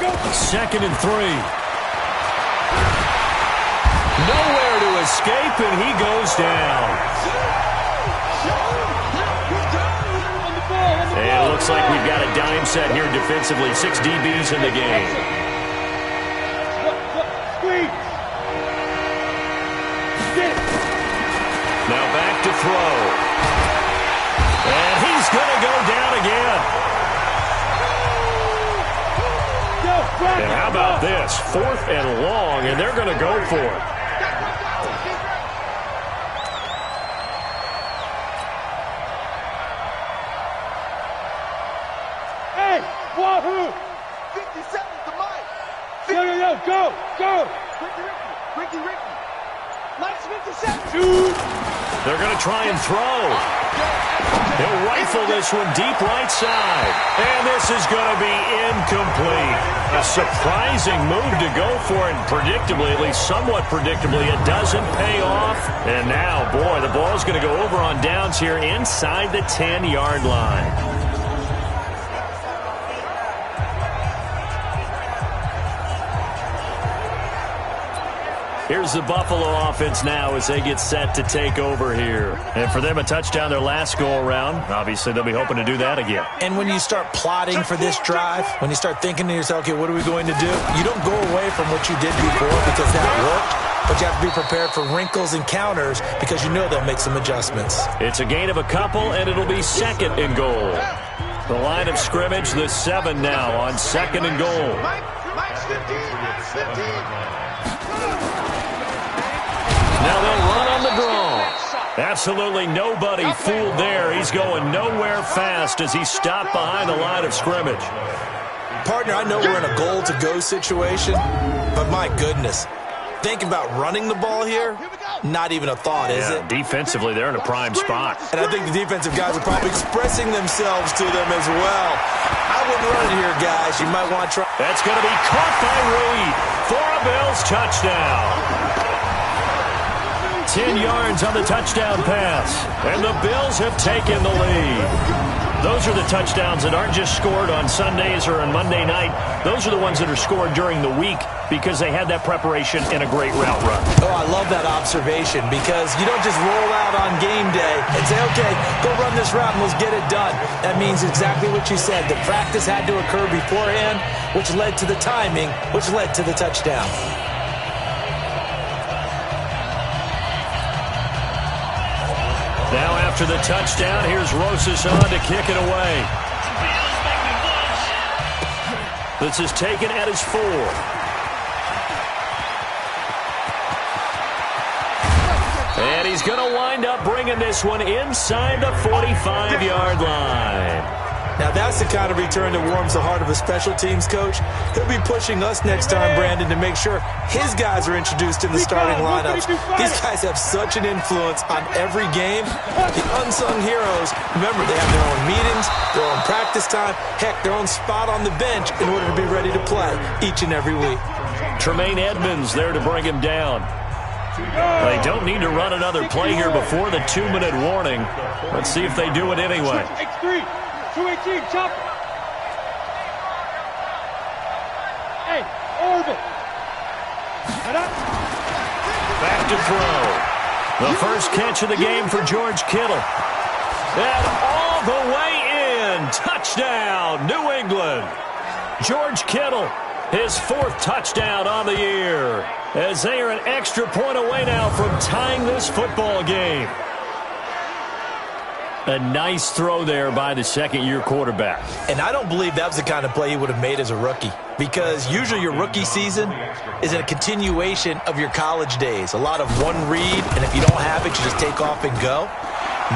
2nd and 3. Nowhere to escape, and he goes down. And it looks like we've got a dime set here defensively. 6 DBs in the game. Now back to throw. And he's going to go down again. And how about this? 4th and long, and they're going to go for it. Hey, wahoo! 57 to Mike. Yo, go! Ricky. Mike's 57. Shoot! They're going to try and throw. He'll rifle this one deep right side. And this is going to be incomplete. A surprising move to go for it. Predictably, at least somewhat predictably, it doesn't pay off. And now, boy, the ball's going to go over on downs here inside the 10-yard line. Here's the Buffalo offense now as they get set to take over here. And for them, a touchdown their last go-around. Obviously, they'll be hoping to do that again. And when you start plotting for this drive, when you start thinking to yourself, okay, what are we going to do? You don't go away from what you did before because that worked, but you have to be prepared for wrinkles and counters because you know they'll make some adjustments. It's a gain of a couple, and it'll be 2nd and goal. The line of scrimmage, the 7 now on 2nd and goal. Mike's 15. Now they'll run on the draw. Absolutely nobody fooled there. He's going nowhere fast as he stopped behind the line of scrimmage. Partner, I know we're in a goal-to-go situation, but my goodness, thinking about running the ball here, not even a thought, is it? Defensively, they're in a prime spot. And I think the defensive guys are probably expressing themselves to them as well. I wouldn't run it here, guys. You might want to try. That's going to be caught by Reed. for a Bills touchdown. 10 yards on the touchdown pass, and the Bills have taken the lead. Those are the touchdowns that aren't just scored on Sundays or on Monday night. Those are the ones that are scored during the week because they had that preparation in a great route run. Oh, I love that observation because you don't just roll out on game day and say, okay, go run this route and let's get it done. That means exactly what you said. The practice had to occur beforehand, which led to the timing, which led to the touchdown. Now after the touchdown, here's Rosas on to kick it away. This is taken at his 4. And he's going to wind up bringing this one inside the 45-yard line. Now, that's the kind of return that warms the heart of a special teams coach. He'll be pushing us next time, Brandon, to make sure his guys are introduced in the starting lineups. These guys have such an influence on every game. The unsung heroes, remember, they have their own meetings, their own practice time, heck, their own spot on the bench in order to be ready to play each and every week. Tremaine Edmonds there to bring him down. They don't need to run another play here before the 2-minute warning. Let's see if they do it anyway. X3, 218, chop. Hey, orbit. Back to throw. The first catch of the game for George Kittle. And all the way in. Touchdown, New England. George Kittle, his 4th touchdown on the year, as they are an extra point away now from tying this football game. A nice throw there by the second-year quarterback. And I don't believe that was the kind of play he would have made as a rookie, because usually your rookie season is a continuation of your college days. A lot of one read, and if you don't have it, you just take off and go.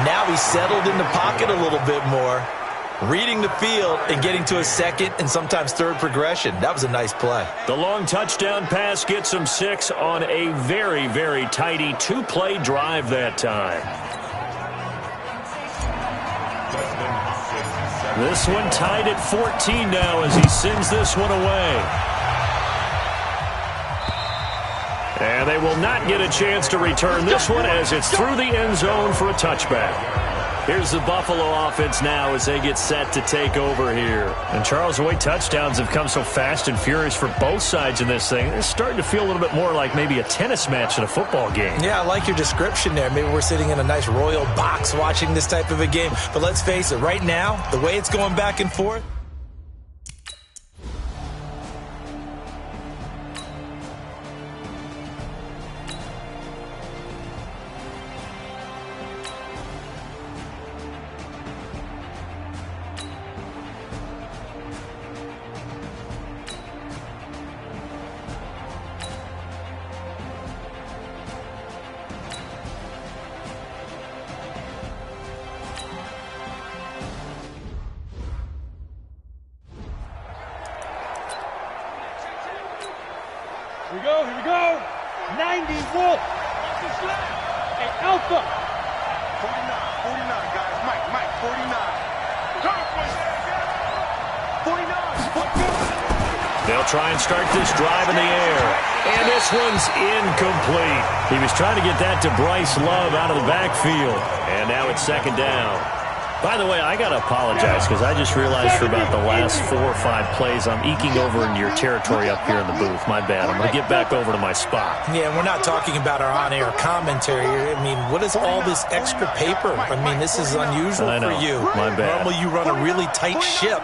Now he's settled in the pocket a little bit more, reading the field and getting to a second and sometimes third progression. That was a nice play. The long touchdown pass gets him 6 on a very, very tidy 2-play drive that time. This one tied at 14 now as he sends this one away. And they will not get a chance to return this one as it's through the end zone for a touchback. Here's the Buffalo offense now as they get set to take over here. And Charles, the way touchdowns have come so fast and furious for both sides in this thing, it's starting to feel a little bit more like maybe a tennis match in a football game. Yeah, I like your description there. Maybe we're sitting in a nice royal box watching this type of a game. But let's face it, right now, the way it's going back and forth, Here we go. 90 Wolf. Hey, Alpha. 49, guys. Mike, 49. 49. They'll try and start this drive in the air. And this one's incomplete. He was trying to get that to Bryce Love out of the backfield. And now it's 2nd down. By the way, I got to apologize because I just realized for about the last 4 or 5 plays I'm eking over into your territory up here in the booth. My bad. I'm going to get back over to my spot. yeah, we're not talking about our on-air commentary. I mean, what is all this extra paper? I mean, this is unusual for you. My bad. Normally you run a really tight ship.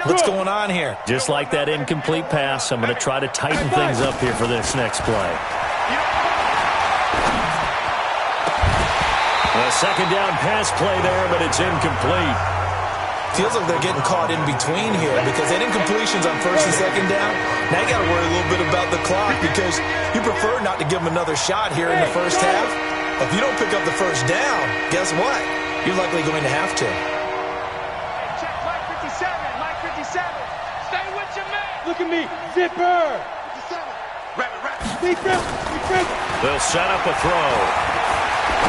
What's going on here? Just like that incomplete pass, I'm going to try to tighten things up here for this next play. A 2nd down pass play there, but it's incomplete. Feels like they're getting caught in between here because they had incompletions on 1st and 2nd down. Now you got to worry a little bit about the clock because you prefer not to give them another shot here in the first half. If you don't pick up the 1st down, guess what? You're likely going to have to. Check Mike 57. Mike 57. Stay with your man. Look at me. Zipper. 57. Rabbit. Defense. They'll set up a throw.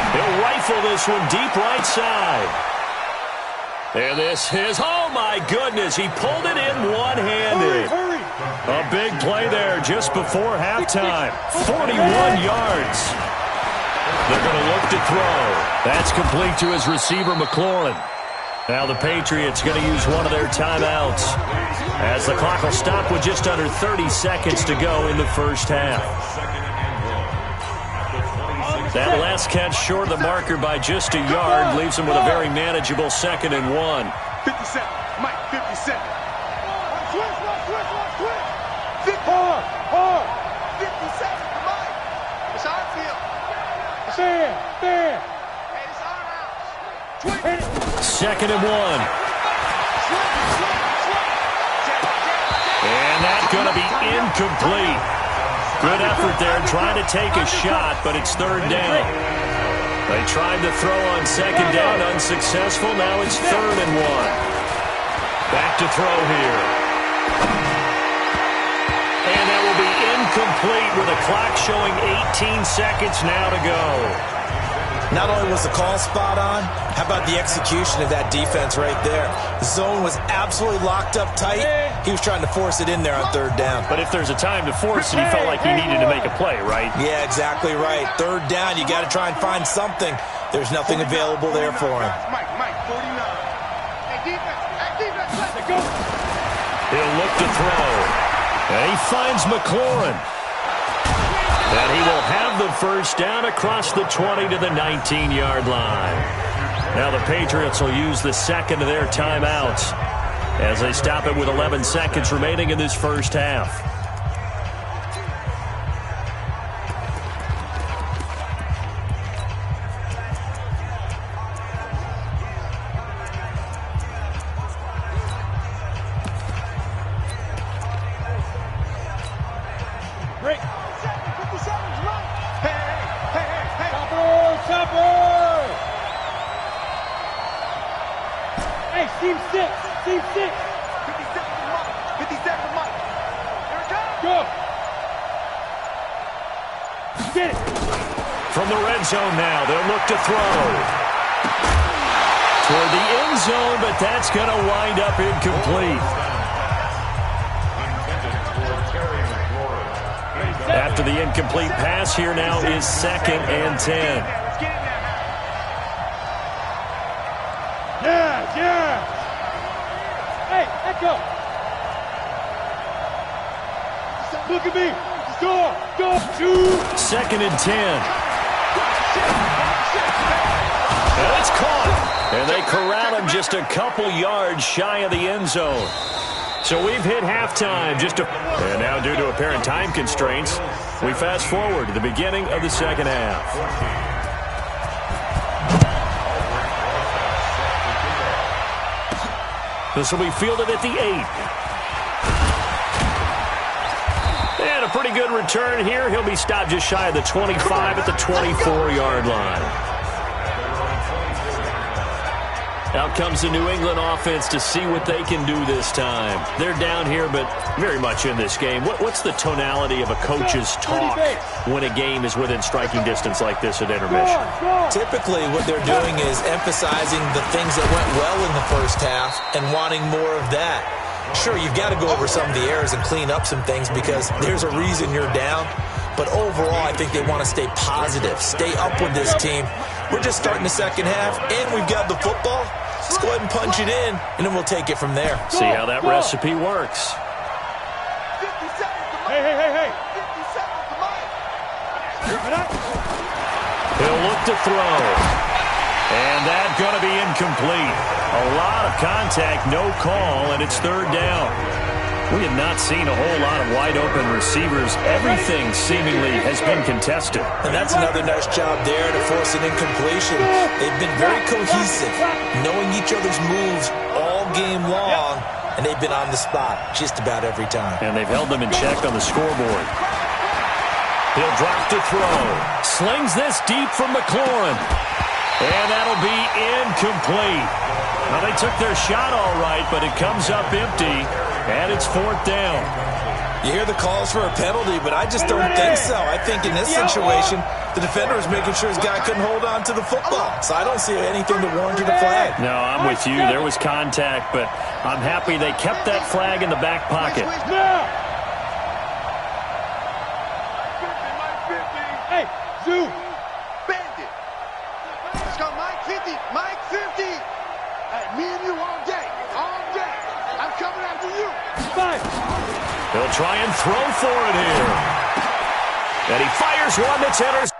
He'll rifle this one deep right side. And this is, oh my goodness, he pulled it in one-handed. Hurry. A big play there just before halftime. 41 yards. They're going to look to throw. That's complete to his receiver, McLaurin. Now the Patriots going to use one of their timeouts as the clock will stop with just under 30 seconds to go in the first half. That last catch short of the marker by just a yard leaves him with a very manageable 2nd and 1. 57. Mike, 57. Hard. 57 to Mike. It's our field. Fair. Hey, it's our house. 2nd and 1. And that's going to be incomplete. Good effort there trying to take a shot, but it's 3rd down. They tried to throw on 2nd down, unsuccessful. Now it's 3rd and 1. Back to throw here. And that will be incomplete with a clock showing 18 seconds now to go. Not only was the call spot on, how about the execution of that defense right there? The zone was absolutely locked up tight. He was trying to force it in there on 3rd down. But if there's a time to force it, he felt like he needed to make a play, right? Yeah, exactly right. 3rd down, you got to try and find something. There's nothing available there for him. Mike, 49. Hey, defense, let's go. He'll look to throw. And he finds McLaurin. And he will have the first down across the 20 to the 19-yard line. Now the Patriots will use the 2nd of their timeouts as they stop it with 11 seconds remaining in this first half. Break. 57's right. Hey. Chopper. Hey, team 6. 57 to Mike. 57 to Mike. Here it comes. Go. Get it. From the red zone now, they'll look to throw. Toward the end zone, but that's going to wind up incomplete. After the incomplete pass, here now is 2nd and 10. Yeah. Hey, echo. Look at me. Go. 2nd and 10. And it's caught. And they corral him just a couple yards shy of the end zone. So we've hit halftime. And now due to apparent time constraints, we fast forward to the beginning of the 2nd half. This will be fielded at the 8. And a pretty good return here. He'll be stopped just shy of the 25 at the 24-yard line. Out comes the New England offense to see what they can do this time. They're down here, but very much in this game. What's the tonality of a coach's talk when a game is within striking distance like this at intermission? Typically, what they're doing is emphasizing the things that went well in the first half and wanting more of that. Sure, you've got to go over some of the errors and clean up some things because there's a reason you're down. But overall, I think they want to stay positive, stay up with this team. We're just starting the 2nd half, and we've got the football. Let's go ahead and punch it in, and then we'll take it from there. See how that recipe works. 57 to Mike. Hey. 57 to Mike. He'll look to throw. And that's going to be incomplete. A lot of contact, no call, and it's 3rd down. We have not seen a whole lot of wide-open receivers. Everything seemingly has been contested. And that's another nice job there to force an incompletion. They've been very cohesive, knowing each other's moves all game long, and they've been on the spot just about every time. And they've held them in check on the scoreboard. He'll drop to throw. Slings this deep from McLaurin. And that'll be incomplete. Now, they took their shot all right, but it comes up empty. And it's 4th down. You hear the calls for a penalty, but I just don't think so. I think in this situation, the defender was making sure his guy couldn't hold on to the football. So I don't see anything to warrant a flag. No, I'm with you. There was contact, but I'm happy they kept that flag in the back pocket. 2. Bend it. Let's go, Mike 50. Mike 50. Hey, me and you all day. All day. I'm coming after you. 5. He'll try and throw for it here. And he fires one that's enters.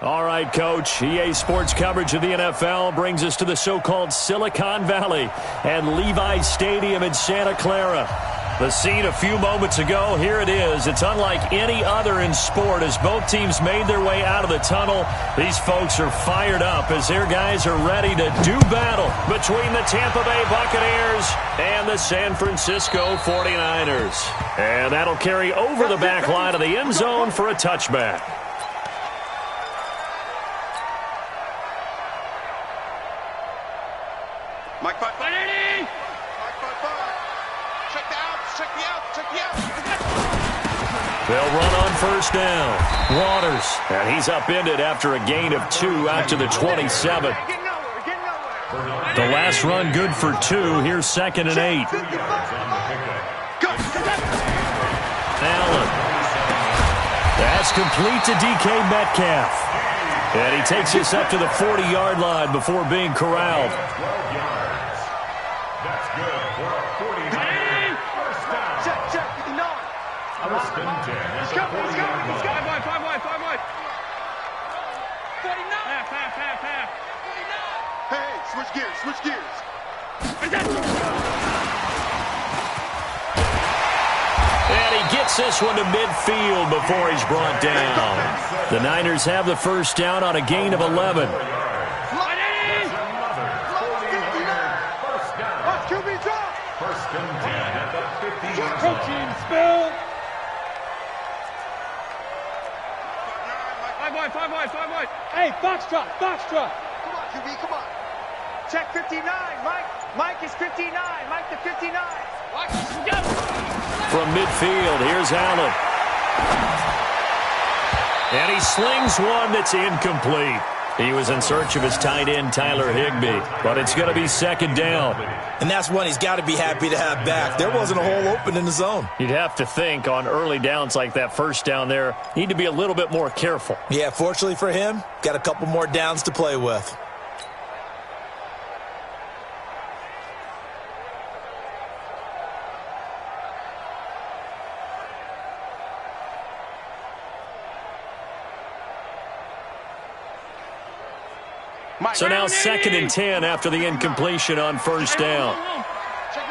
All right, Coach. EA Sports coverage of the NFL brings us to the so-called Silicon Valley and Levi's Stadium in Santa Clara. The scene a few moments ago, here it is. It's unlike any other in sport as both teams made their way out of the tunnel. These folks are fired up as their guys are ready to do battle between the Tampa Bay Buccaneers and the San Francisco 49ers. And that'll carry over the back line of the end zone for a touchback. Mike 5-5. Mike 5-5. Check the outs. Check the outs. Check the outs. They'll run on first down. Waters. And he's upended after a gain of 2 out to the 27. The last run good for 2. Here's 2nd and 8. Allen. That's complete to DK Metcalf. And he takes us up to the 40-yard line before being corralled. That's good for a 49er first down. Check. First and 10. Let's go. switch gears. And he gets this one to midfield before he's brought down. The Niners have the first down on a gain of 11. First and 10 at the 50-yard Coaching spill. 5 wide. Hey, foxtrot. Come on, QB, come on. Check 59, Mike. Mike is 59. Mike to 59. From midfield, here's Allen. And he slings one that's incomplete. He was in search of his tight end, Tyler Higbee, but it's going to be second down. And that's one he's got to be happy to have back. There wasn't a hole open in the zone. You'd have to think on early downs like that first down there, need to be a little bit more careful. Yeah, fortunately for him, got a couple more downs to play with. So now second and 10 after the incompletion on first down. Check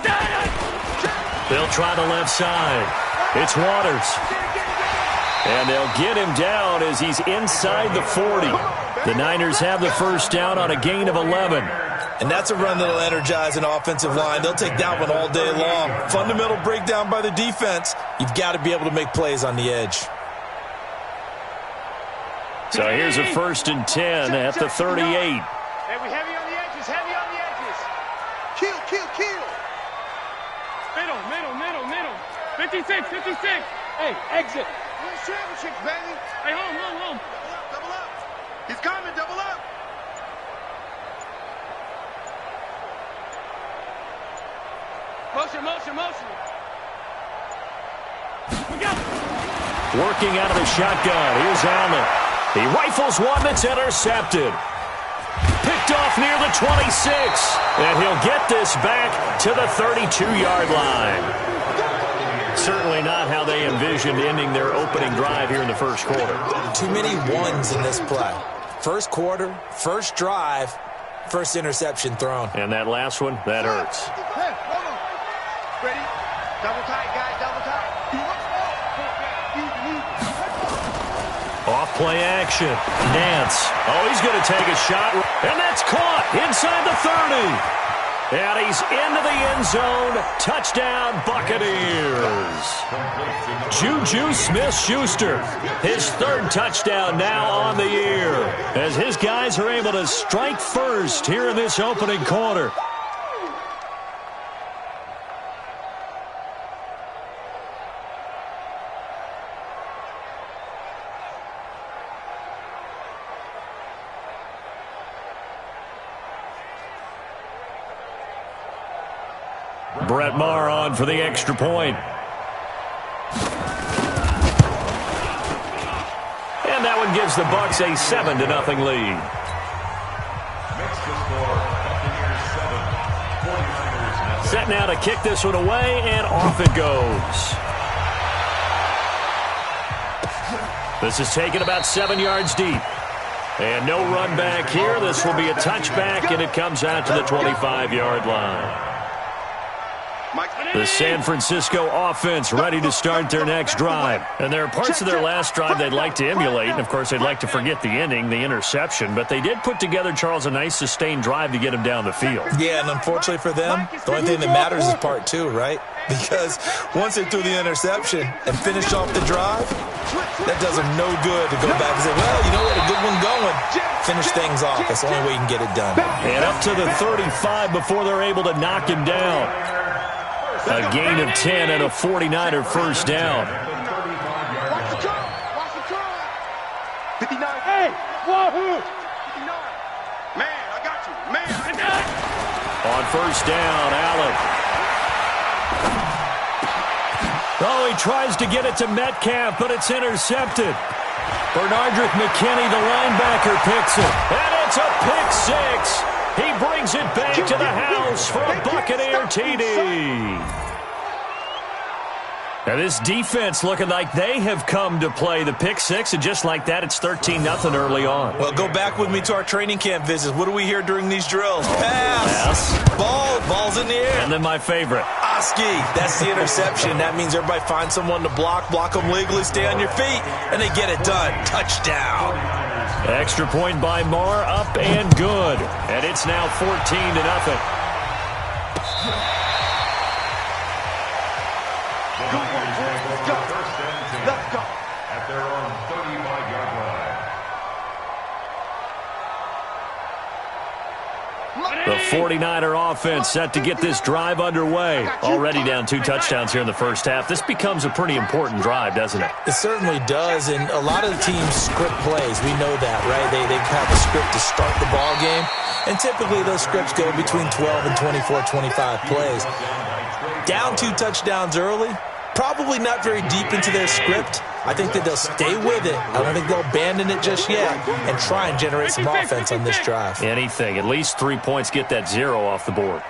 9. They'll try the left side. It's Waters. And they'll get him down as he's inside the 40. The Niners have the first down on a gain of 11. And that's a run that'll energize an offensive line. They'll take that one all day long. Fundamental breakdown by the defense. You've got to be able to make plays on the edge. So here's a first and 10 at the 38. Hey, we heavy on the edges. Kill. Middle. 56. Hey, exit. Win championships, baby. Hey, home. Double up. He's coming, double up. Motion. We go. Working out of the shotgun. Here's Allen. He rifles one that's intercepted. Picked off near the 26. And he'll get this back to the 32-yard line. Certainly not how they envisioned ending their opening drive here in the first quarter. Too many ones in this play. First quarter, first drive, first interception thrown. And that last one, that hurts. Hey, hold on. Ready? Double tight, guys, double tight. Off play action. Nance. Oh, he's going to take a shot. And that's caught inside the 30. And he's into the end zone. Touchdown, Buccaneers. Juju Smith-Schuster, his third touchdown now on the year, as his guys are able to strike first here in this opening quarter. Brett Maher on for the extra point. And that one gives the Bucs a 7-0 lead. Set now to kick this one away, and off it goes. This is taken about 7 yards deep. And no run back here. This will be a touchback, and it comes out to the 25-yard line. The San Francisco offense ready to start their next drive. And there are parts of their last drive they'd like to emulate. And, of course, they'd like to forget the ending, the interception. But they did put together, Charles, a nice sustained drive to get him down the field. Yeah, and unfortunately for them, the only thing that matters is part two, right? Because once they threw the interception and finished off the drive, that does them no good to go back and say, well, you know, we had a good one going. Finish things off. That's the only way you can get it done. And up to the 35 before they're able to knock him down. A gain of 10 and a 49er first down. Watch the turn. 59. Hey, wahoo! 59. Man, I got you. Man, I got you. On first down, Allen. Oh, he tries to get it to Metcalf, but it's intercepted. Bernardrick McKinney, the linebacker, picks it. And it's a pick six. He brings it back to the house for a Buccaneer TD. Now this defense looking like they have come to play the pick six, and just like that, it's 13-0 early on. Well, go back with me to our training camp visits. What do we hear during these drills? Pass. Ball's in the air. And then my favorite. Oski, that's the interception. That means everybody finds someone to block them legally, stay on your feet, and they get it done. Touchdown. Extra point by Marr, up and good. And it's now 14-0. Let's go. At their own 35-yard line. The 49er offense set to get this drive underway. Already down 2 touchdowns here in the first half. This becomes a pretty important drive, doesn't it? It certainly does, and a lot of the teams script plays. We know that, right? They have a script to start the ball game, and typically those scripts go between 12 and 24, 25 plays. Down 2 touchdowns early, probably not very deep into their script. I think that they'll stay with it. I don't think they'll abandon it just yet and try and generate some offense on this drive. Anything. At least 3 points, get that 0 off the board.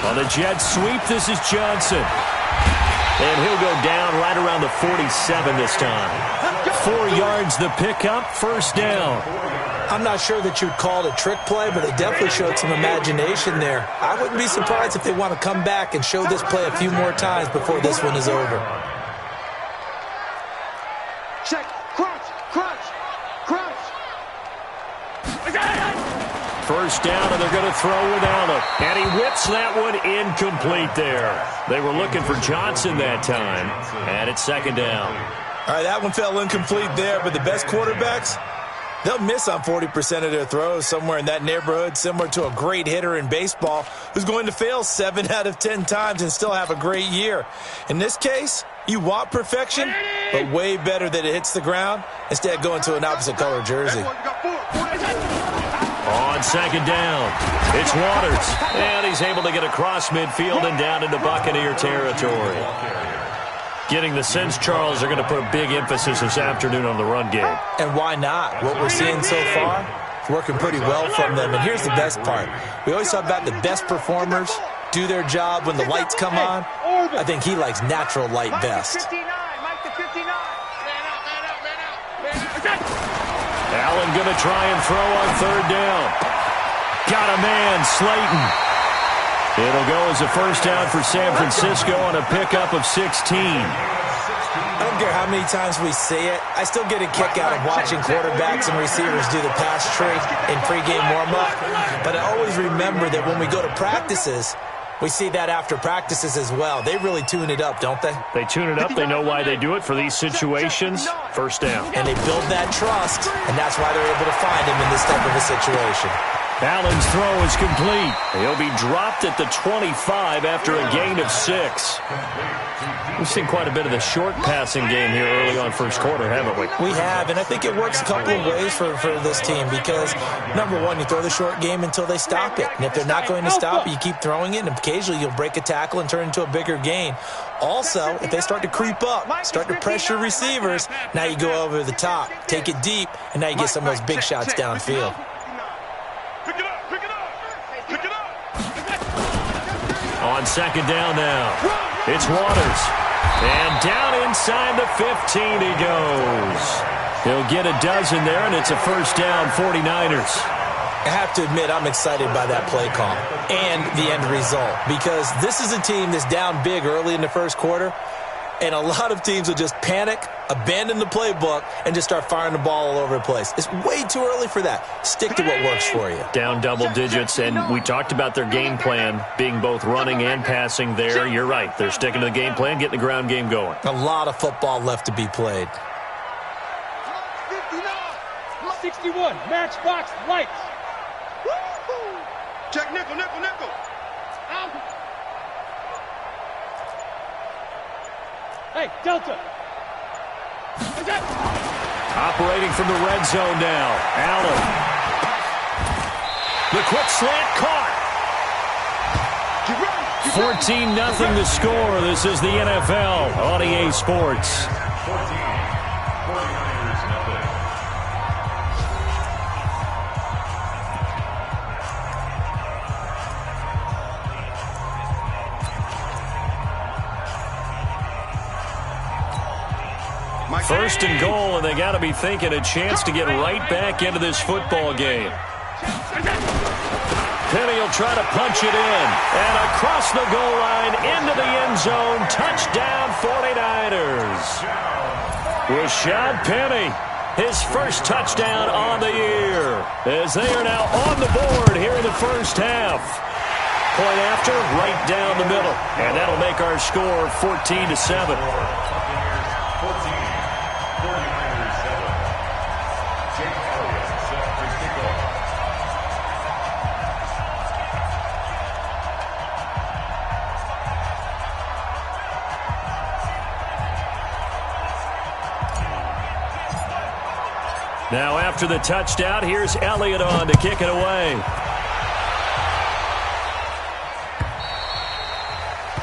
On the jet sweep, this is Johnson. And he'll go down right around the 47 this time. 4 yards the pickup, first down. I'm not sure that you'd call it a trick play, but they definitely showed some imagination there. I wouldn't be surprised if they want to come back and show this play a few more times before this one is over. Check. Crunch. First down, and they're going to throw without him. And he whips that one incomplete there. They were looking for Johnson that time, and it's second down. All right, that one fell incomplete there, but the best quarterbacks, they'll miss on 40% of their throws, somewhere in that neighborhood, similar to a great hitter in baseball who's going to fail 7 out of 10 times and still have a great year. In this case, you want perfection, but way better that it hits the ground instead of going to an opposite color jersey. On second down, it's Waters, and he's able to get across midfield and down into Buccaneer territory. Getting the sense, Charles, they're going to put a big emphasis this afternoon on the run game. And why not? What we're seeing so far is working pretty well from them. And here's the best part. We always talk about the best performers do their job when the lights come on. I think he likes natural light best. Allen going to try and throw on third down. Got a man, Slayton. It'll go as a first down for San Francisco on a pickup of 16. I don't care how many times we say it. I still get a kick out of watching quarterbacks and receivers do the pass tree in pregame warm-up. But I always remember that when we go to practices, we see that after practices as well. They really tune it up, don't they? They tune it up. They know why they do it for these situations. First down. And they build that trust, and that's why they're able to find him in this type of a situation. Allen's throw is complete. He'll be dropped at the 25 after a gain of 6. We've seen quite a bit of the short passing game here early on first quarter, haven't we? We have, and I think it works a couple of ways for this team because, number one, you throw the short game until they stop it. And if they're not going to stop it, you keep throwing it, and occasionally you'll break a tackle and turn it into a bigger gain. Also, if they start to creep up, start to pressure receivers, now you go over the top, take it deep, and now you get some of those big shots downfield. On second down now, it's Waters. And down inside the 15 he goes. He'll get a dozen there, and it's a first down, 49ers. I have to admit, I'm excited by that play call and the end result because this is a team that's down big early in the first quarter, and a lot of teams will just panic, abandon the playbook, and just start firing the ball all over the place. It's way too early for that. Stick to what works for you. Down double digits, and we talked about their game plan being both running and passing there. You're right. They're sticking to the game plan, getting the ground game going. A lot of football left to be played. 61, matchbox, lights. Check nickel. Hey, Delta. Operating from the red zone now. Allen. The quick slant caught. 14-0 the score. This is the NFL on EA Sports. 49ers nothing. First and goal, and they got to be thinking a chance to get right back into this football game. Penny will try to punch it in. And across the goal line, into the end zone. Touchdown, 49ers. Rashad Penny, his first touchdown on the year, as they are now on the board here in the first half. Point after, right down the middle. And that'll make our score 14-7. Now after the touchdown, here's Elliott on to kick it away.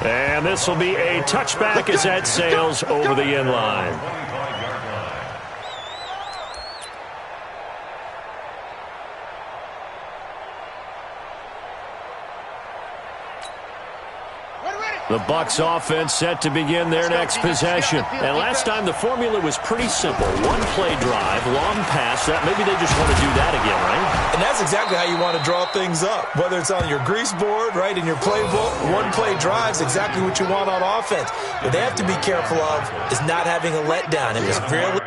And this will be a touchback as that sails over the end line. The Bucs offense set to begin their next possession. And last time the formula was pretty simple. One play drive, long pass. That maybe they just want to do that again, right? And that's exactly how you want to draw things up. Whether it's on your grease board, right, in your playbook, one play drive is exactly what you want on offense. What they have to be careful of is not having a letdown. It was really...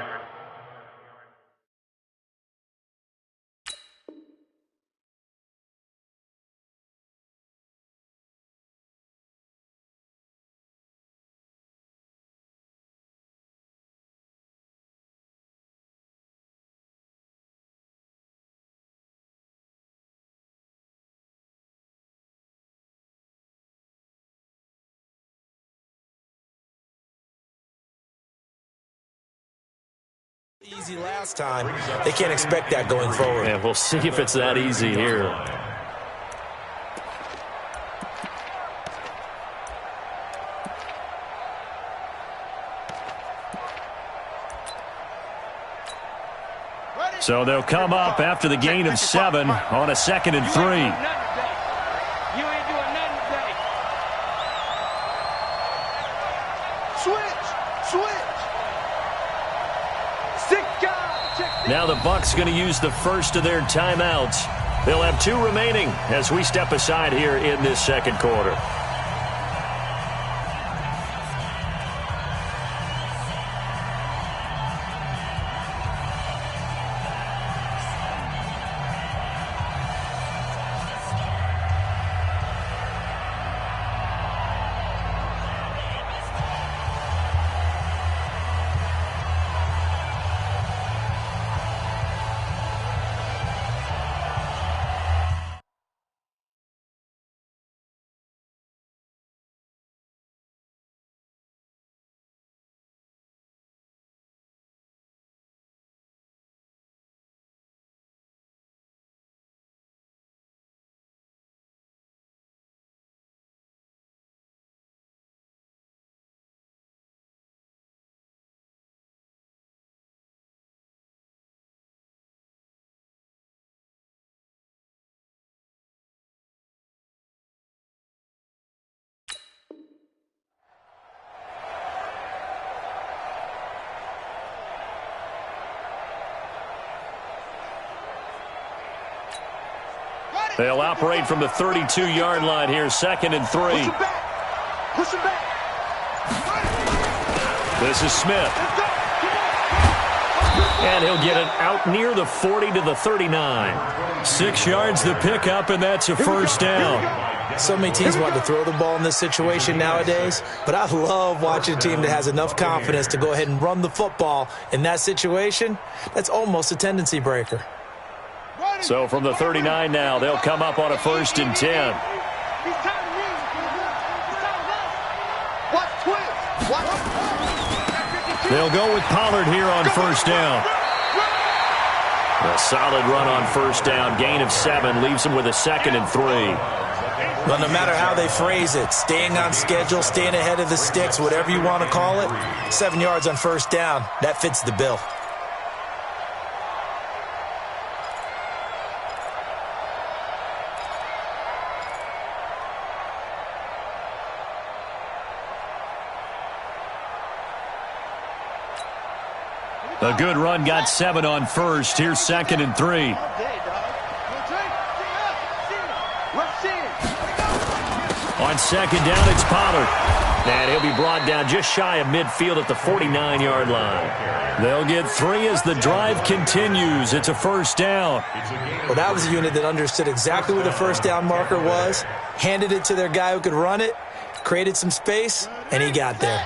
easy last time. They can't expect that going forward. And we'll see if it's that easy here. So they'll come up after the gain of 7 on a 2nd and 3. You ain't doing nothing today. Switch. Now the Bucs going to use the first of their timeouts. They'll have 2 remaining as we step aside here in this second quarter. They'll operate from the 32-yard line here, 2nd and 3. Push him back. This is Smith. And he'll get it out near the 40 to the 39. 6 yards the pickup, and that's a first down. So many teams want to throw the ball in this situation nowadays, but I love watching a team that has enough confidence to go ahead and run the football in that situation. That's almost a tendency breaker. So from the 39 now, they'll come up on a 1st and 10. They'll go with Pollard here on 1st down. A solid run on 1st down. Gain of 7 leaves them with a 2nd and 3. Well, no matter how they phrase it, staying on schedule, staying ahead of the sticks, whatever you want to call it, 7 yards on 1st down, that fits the bill. A good run got 7 on first. Here's 2nd and 3. On 2nd down, it's Pollard. And he'll be brought down just shy of midfield at the 49-yard line. They'll get 3 as the drive continues. It's a 1st down. Well, that was a unit that understood exactly where the 1st down marker was, handed it to their guy who could run it, created some space, and he got there.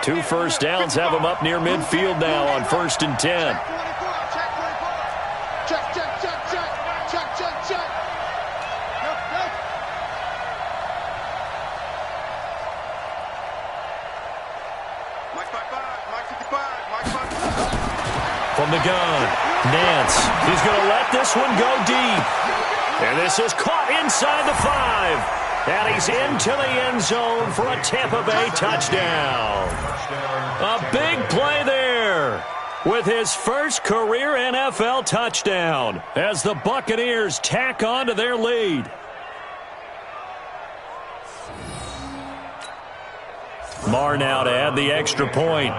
2 first downs have him up near midfield now on 1st and 10. From the gun, Nance. He's going to let this one go deep. And this is caught inside the 5. And he's into the end zone for a Tampa Bay touchdown. A big play there with his first career NFL touchdown as the Buccaneers tack on to their lead. Marr now to add the extra point.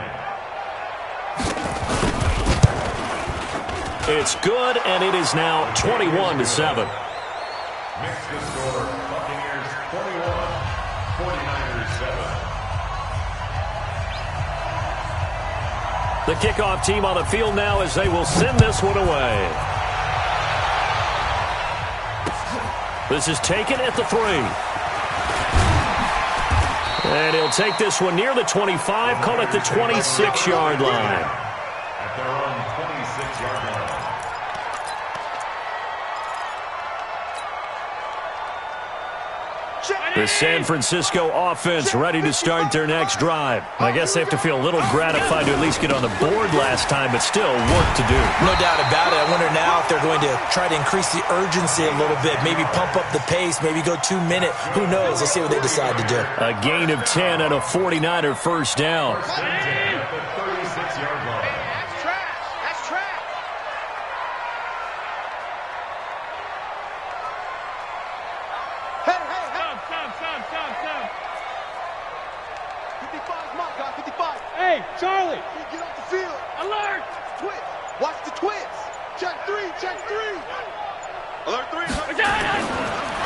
It's good, and it is now 21-7. Makes the score Buccaneers 21, 49ers 7. The kickoff team on the field now as they will send this one away. This is taken at the 3. And he'll take this one near the 25, call it the 26-yard line. At their own 26-yard line. The San Francisco offense ready to start their next drive. I guess they have to feel a little gratified to at least get on the board last time, but still work to do. No doubt about it. I wonder now if they're going to try to increase the urgency a little bit, maybe pump up the pace, maybe go 2-minute. Who knows? Let's see what they decide to do. A gain of 10 and a 49er first down. At the 36-yard line. That's trash. That's trash. Stop. 55's my guy, 55. Hey, Charlie. Get off the field. Alert. Twist. Watch the twist. Check 3. Alert 3.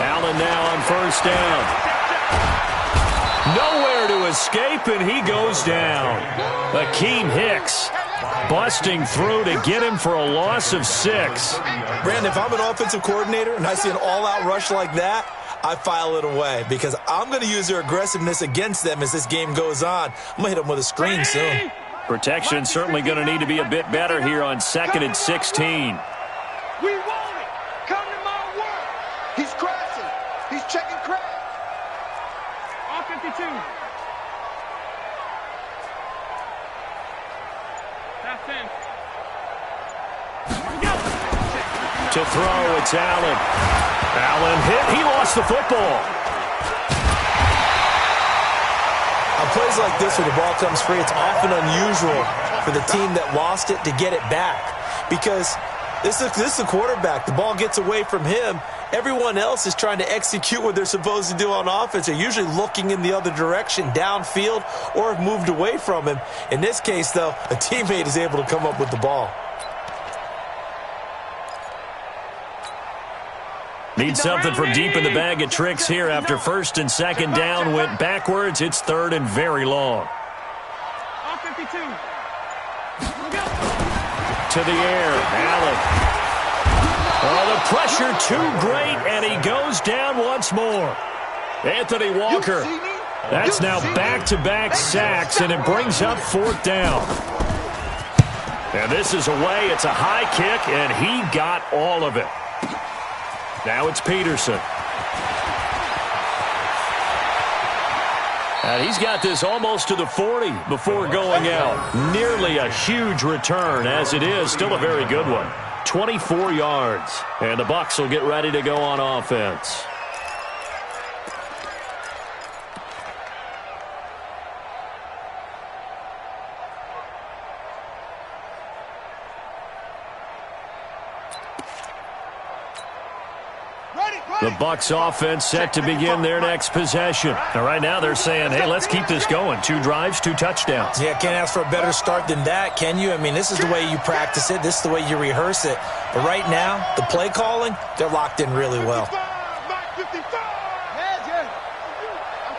Allen now on first down. Nowhere to escape, and he goes down. Akeem Hicks busting through to get him for a loss of 6. Brandon, if I'm an offensive coordinator and I see an all-out rush like that, I file it away because I'm going to use their aggressiveness against them as this game goes on. I'm going to hit them with a screen soon. Protection certainly going to need to be a bit better here on 2nd and 16. We want it. Come to my work. He's crashing. He's checking crash. All 52. That's 10. To throw, it's Allen. Allen hit. He lost the football. On plays like this where the ball comes free, it's often unusual for the team that lost it to get it back because this is the quarterback. The ball gets away from him. Everyone else is trying to execute what they're supposed to do on offense. They're usually looking in the other direction, downfield, or have moved away from him. In this case, though, a teammate is able to come up with the ball. Need something from deep in the bag of tricks here after 1st and 2nd down went backwards. It's 3rd and very long. All 52. To the air, Allen. Oh, the pressure too great, and he goes down once more. Anthony Walker. That's now back-to-back sacks, and it brings up 4th down. And this is away. It's a high kick, and he got all of it. Now it's Peterson. And he's got this almost to the 40 before going out. Nearly a huge return, as it is. Still a very good one. 24 yards. And the Bucs will get ready to go on offense. Ready. The Bucs offense set to begin their next possession. Now, right now they're saying, hey, let's keep this going. 2 drives, 2 touchdowns. Yeah, can't ask for a better start than that, can you? I mean, this is the way you practice it. This is the way you rehearse it. But right now, the play calling, they're locked in really well. I'm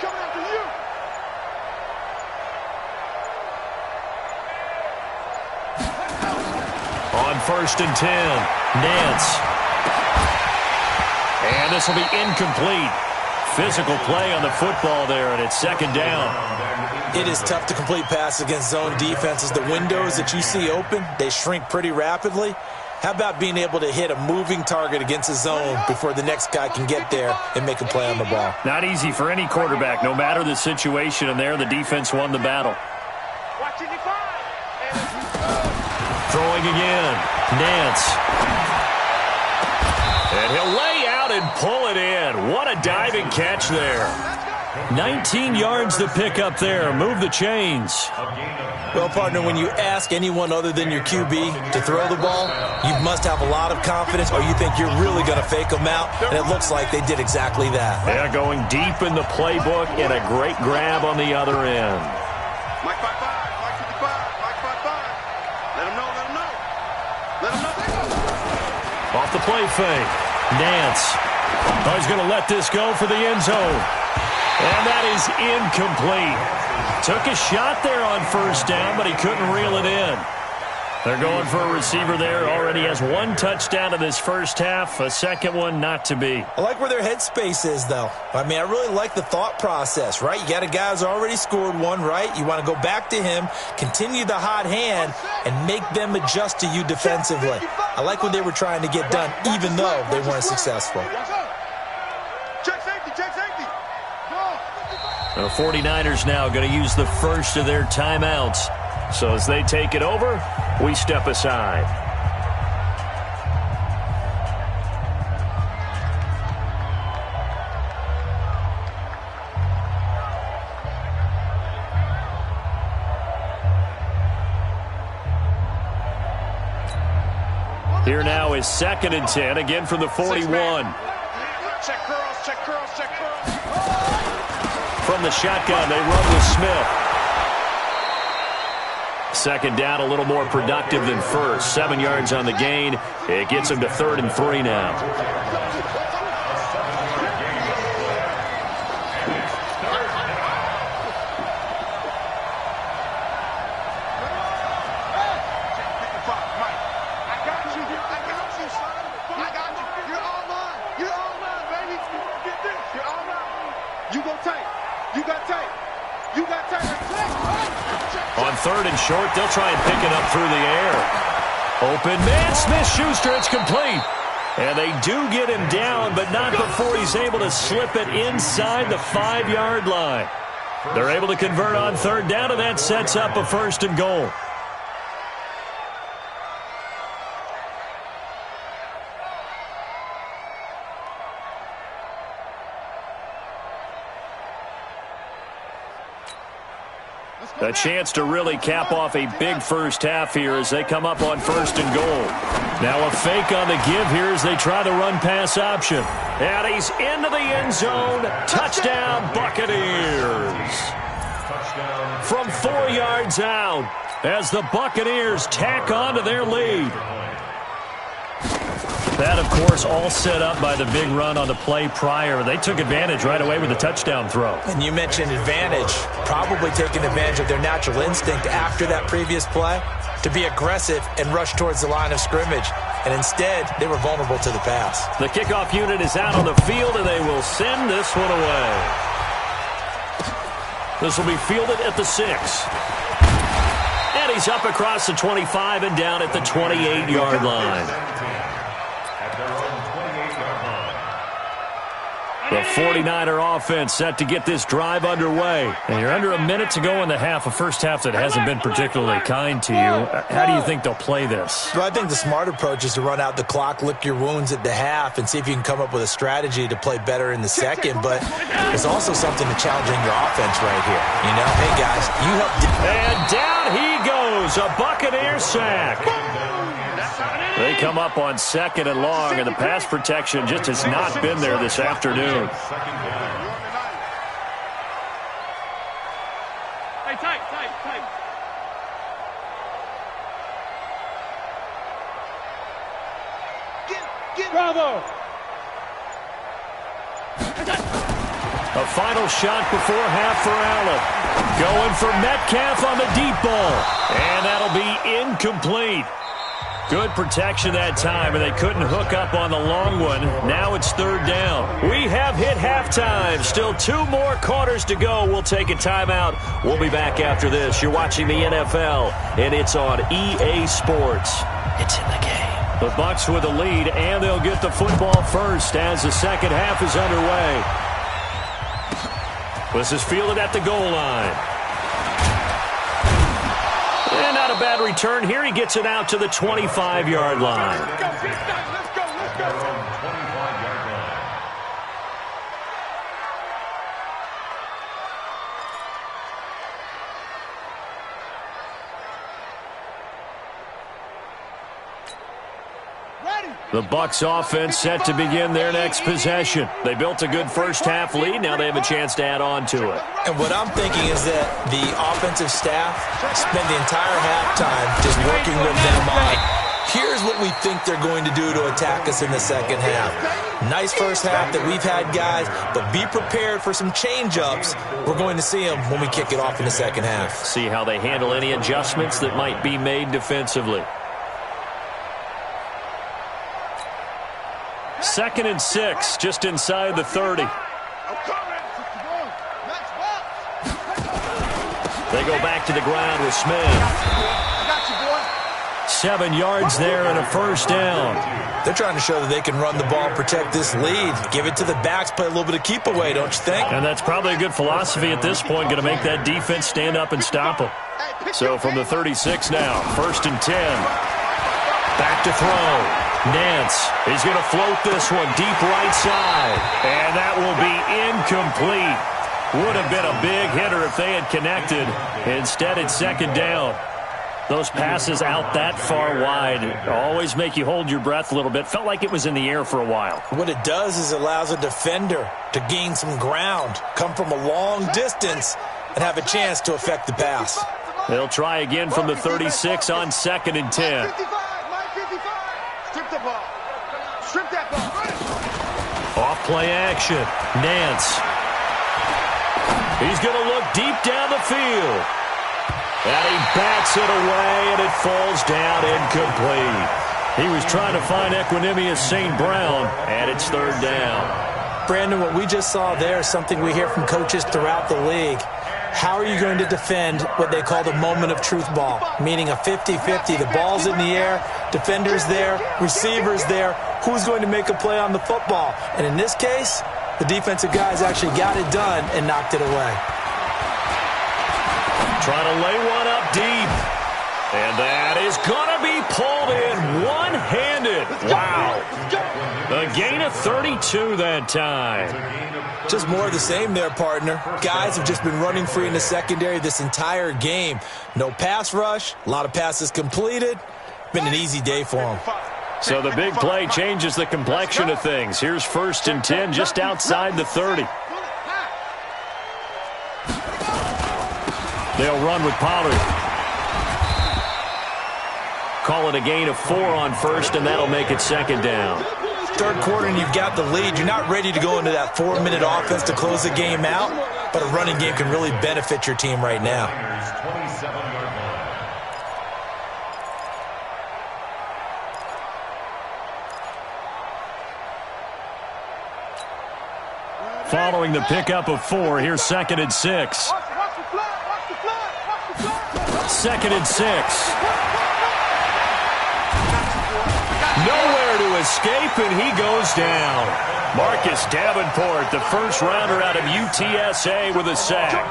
coming after you. On 1st and 10, Nance. And this will be incomplete. Physical play on the football there, and it's 2nd down. It is tough to complete passes against zone defenses. The windows that you see open, they shrink pretty rapidly. How about being able to hit a moving target against a zone before the next guy can get there and make a play on the ball? Not easy for any quarterback, no matter the situation, and there the defense won the battle. Throwing again, Nance. And he'll lay out and pull it in. What a diving catch there. 19 yards to pick up there. Move the chains. Well, partner, when you ask anyone other than your QB to throw the ball, you must have a lot of confidence, or you think you're really going to fake them out, and it looks like they did exactly that. Yeah, going deep in the playbook and a great grab on the other end. Mike 55, Mike 55, Mike 55. Let him know, let him know. Let him know. Off the play fake. Nance. Oh, he's going to let this go for the end zone. And that is incomplete. Took a shot there on 1st down, but he couldn't reel it in. They're going for a receiver there. Already has 1 touchdown in this first half. A 2nd one not to be. I like where their headspace is, though. I mean, I really like the thought process, right? You got a guy who's already scored 1, right? You want to go back to him, continue the hot hand, and make them adjust to you defensively. I like what they were trying to get done, even though they weren't successful. Check safety, check safety. The 49ers now going to use the first of their timeouts. So as they take it over, we step aside. Here now is 2nd and 10, again from the 41. Check curls, check curls, check curls. From the shotgun, they run with Smith. 2nd down, a little more productive than first. 7 yards on the gain. It gets them to 3rd and 3 now. On 3rd and short, they'll try and pick it up through the air. Open man, Smith-Schuster, it's complete. And they do get him down, but not before he's able to slip it inside the 5-yard line. They're able to convert on 3rd down, and that sets up a 1st and goal. A chance to really cap off a big first half here as they come up on 1st and goal. Now a fake on the give here as they try the run-pass option. And he's into the end zone. Touchdown, Buccaneers. From 4 yards out as the Buccaneers tack on to their lead. That, of course, all set up by the big run on the play prior. They took advantage right away with a touchdown throw. And you mentioned advantage, probably taking advantage of their natural instinct after that previous play to be aggressive and rush towards the line of scrimmage. And instead, they were vulnerable to the pass. The kickoff unit is out on the field, and they will send this one away. This will be fielded at the 6. And he's up across the 25 and down at the 28-yard line. The 49er offense set to get this drive underway. And you're under a minute to go in the half, a first half that hasn't been particularly kind to you. How do you think they'll play this? Well, I think the smart approach is to run out the clock, lick your wounds at the half, and see if you can come up with a strategy to play better in the second. But there's also something to challenging your offense right here. You know, hey, guys, you helped. And down he goes, a Buccaneer sack. They come up on 2nd and long, and the pass protection just has not been there this afternoon. Hey, tight. Bravo. A final shot before half for Allen. Going for Metcalf on the deep ball. And that'll be incomplete. Good protection that time, and they couldn't hook up on the long one. Now it's 3rd down. We have hit halftime. Still 2 more quarters to go. We'll take a timeout. We'll be back after this. You're watching the NFL, and it's on EA Sports. It's in the game. The Bucs with the lead, and they'll get the football first as the second half is underway. This is fielded at the goal line. And not a bad return here. He gets it out to the 25-yard line. Let's go. 25-yard line. The Bucs offense set to begin their next possession. They built a good first-half lead. Now they have a chance to add on to it. And what I'm thinking is that the offensive staff spent the entire halftime just working with them on, here's what we think they're going to do to attack us in the second half. Nice first half that we've had, guys, but be prepared for some change-ups. We're going to see them when we kick it off in the second half. See how they handle any adjustments that might be made defensively. 2nd and 6, just inside the 30. They go back to the ground with Smith. 7 yards there and a first down. They're trying to show that they can run the ball, protect this lead. Give it to the backs, play a little bit of keep away, don't you think? And that's probably a good philosophy at this point, going to make that defense stand up and stop them. So from the 36 now, 1st and 10. Back to throw. Nance, he's going to float this one deep right side. And that will be incomplete. Would have been a big hitter if they had connected. Instead, it's 2nd down. Those passes out that far wide always make you hold your breath a little bit. Felt like it was in the air for a while. What it does is it allows a defender to gain some ground, come from a long distance, and have a chance to affect the pass. They'll try again from the 36 on 2nd and 10. Strip that ball. Off play action. Nance. He's going to look deep down the field. And he bats it away, and it falls down incomplete. He was trying to find Equinemius St. Brown, and it's 3rd down. Brandon, what we just saw there is something we hear from coaches throughout the league. How are you going to defend what they call the moment of truth ball, meaning a 50-50? The ball's in the air, defender's there, receiver's there. Who's going to make a play on the football? And in this case, the defensive guys actually got it done and knocked it away. Trying to lay one up deep. And that is going to be pulled in one-handed. Wow. A gain of 32 that time. Just more of the same there, partner. Guys have just been running free in the secondary this entire game. No pass rush, a lot of passes completed. Been an easy day for them. So the big play changes the complexion of things. Here's 1st and 10 just outside the 30. They'll run with Pollard. Call it a gain of 4 on 1st, and that'll make it 2nd down. 3rd quarter and you've got the lead. You're not ready to go into that 4-minute offense to close the game out, but a running game can really benefit your team right now. 27-yard line. Following the pickup of 4, here's 2nd and 6. 2nd and 6. Nowhere to escape, and he goes down. Marcus Davenport, the first rounder out of UTSA, with a sack.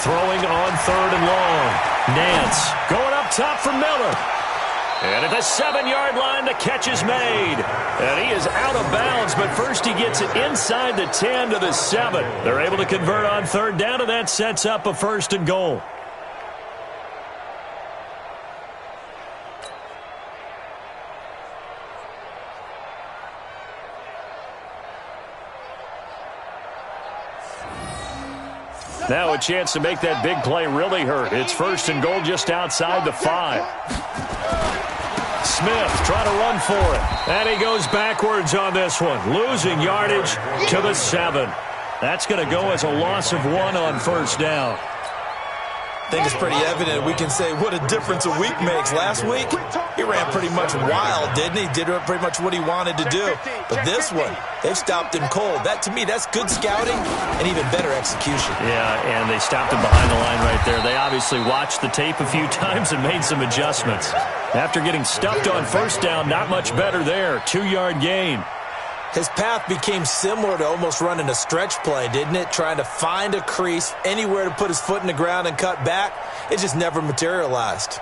Throwing on 3rd and long. Nance going up top for Miller. And at the 7-yard line, the catch is made. And he is out of bounds, but first he gets it inside the 10 to the 7. They're able to convert on third down, and that sets up a 1st and goal. Now a chance to make that big play really hurt. It's 1st and goal just outside the 5. Smith trying to run for it. And he goes backwards on this one. Losing yardage to the 7. That's going to go as a loss of 1 on 1st down. I think it's pretty evident we can say what a difference a week makes. Last week, he ran pretty much wild, didn't he? Did pretty much what he wanted to do. But this one, they've stopped him cold. That, to me, that's good scouting and even better execution. Yeah, and they stopped him behind the line right there. They obviously watched the tape a few times and made some adjustments. After getting stuffed on 1st down, not much better there. 2-yard gain. His path became similar to almost running a stretch play, didn't it? Trying to find a crease, anywhere to put his foot in the ground and cut back. It just never materialized.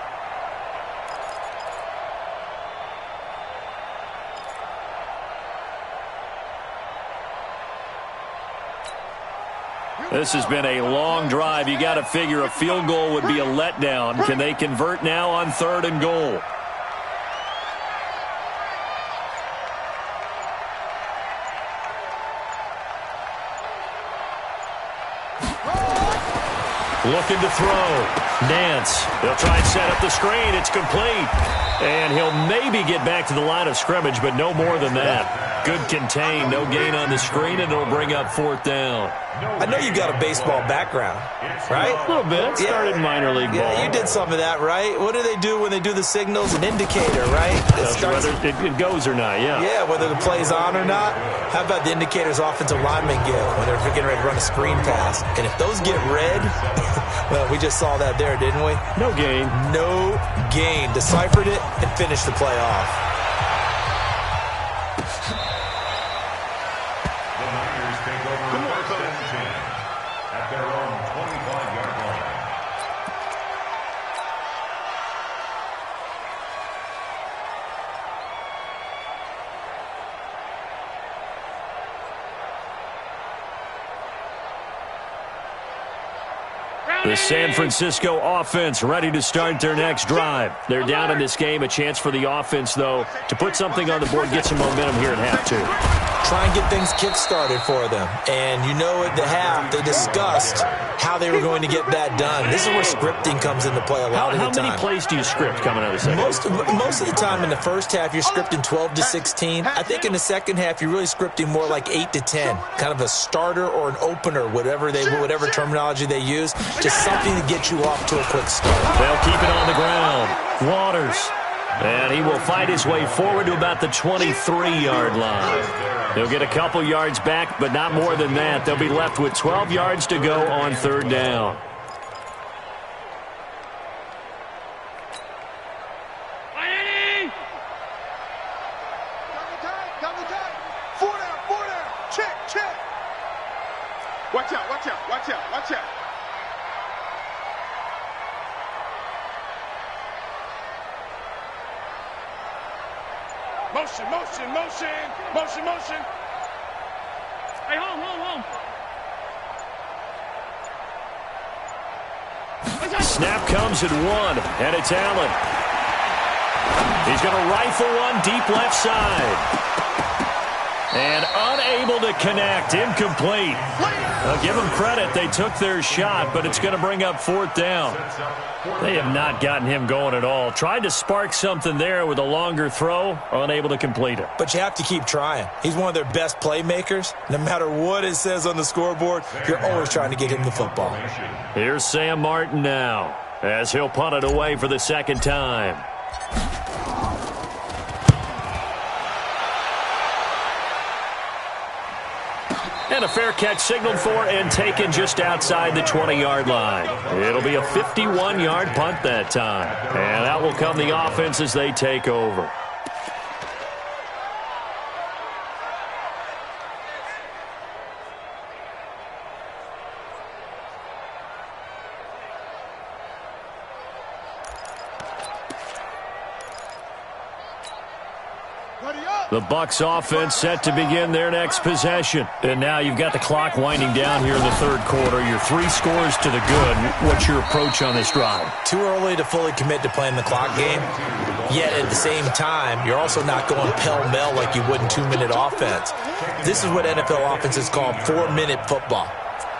This has been a long drive. You got to figure a field goal would be a letdown. Can they convert now on 3rd and goal? Looking to throw. Nance. He'll try and set up the screen. It's complete. And he'll maybe get back to the line of scrimmage, but no more than that. Good contain. No gain on the screen, and it'll bring up 4th down. I know you got a baseball background, right? A little bit. Started minor league ball. Yeah, you did some of that, right? What do they do when they do the signals? An indicator, right? Whether it goes or not, yeah. Yeah, whether the play's on or not. How about the indicators offensive linemen give when they're getting ready to run a screen pass? And if those get red, well, we just saw that there, didn't we? No gain. No gain. Deciphered it and finished the play off. The Niners take over 1st and 10 at their own 25-yard line. The San Francisco offense ready to start their next drive. They're down in this game. A chance for the offense, though, to put something on the board, get some momentum here at half 2. Try and get things kick-started for them. And you know at the half, they discussed how they were going to get that done. This is where scripting comes into play a lot of the time. How many plays do you script coming out of the second? Most of the time in the first half, you're scripting 12 to 16. I think in the second half, you're really scripting more like 8 to 10. Kind of a starter or an opener, whatever terminology they use. Just something to get you off to a quick start. They'll keep it on the ground. Waters. And he will fight his way forward to about the 23-yard line. He'll get a couple yards back, but not more than that. They'll be left with 12 yards to go on 3rd down. Check. Watch out. Motion. Hey, home. Snap comes at 1, and it's Allen. He's going to rifle one deep left side. And unable to connect. Incomplete. I'll give them credit. They took their shot, but it's going to bring up 4th down. They have not gotten him going at all. Tried to spark something there with a longer throw. Unable to complete it. But you have to keep trying. He's one of their best playmakers. No matter what it says on the scoreboard, you're always trying to get him the football. Here's Sam Martin now, as he'll punt it away for the 2nd time. And a fair catch signaled for and taken just outside the 20-yard line. It'll be a 51-yard punt that time. And out will come the offense as they take over. The Bucs offense set to begin their next possession. And now you've got the clock winding down here in the third quarter. You're 3 scores to the good. What's your approach on this drive? Too early to fully commit to playing the clock game. Yet at the same time, you're also not going pell-mell like you would in 2-minute offense. This is what NFL offenses call 4-minute football.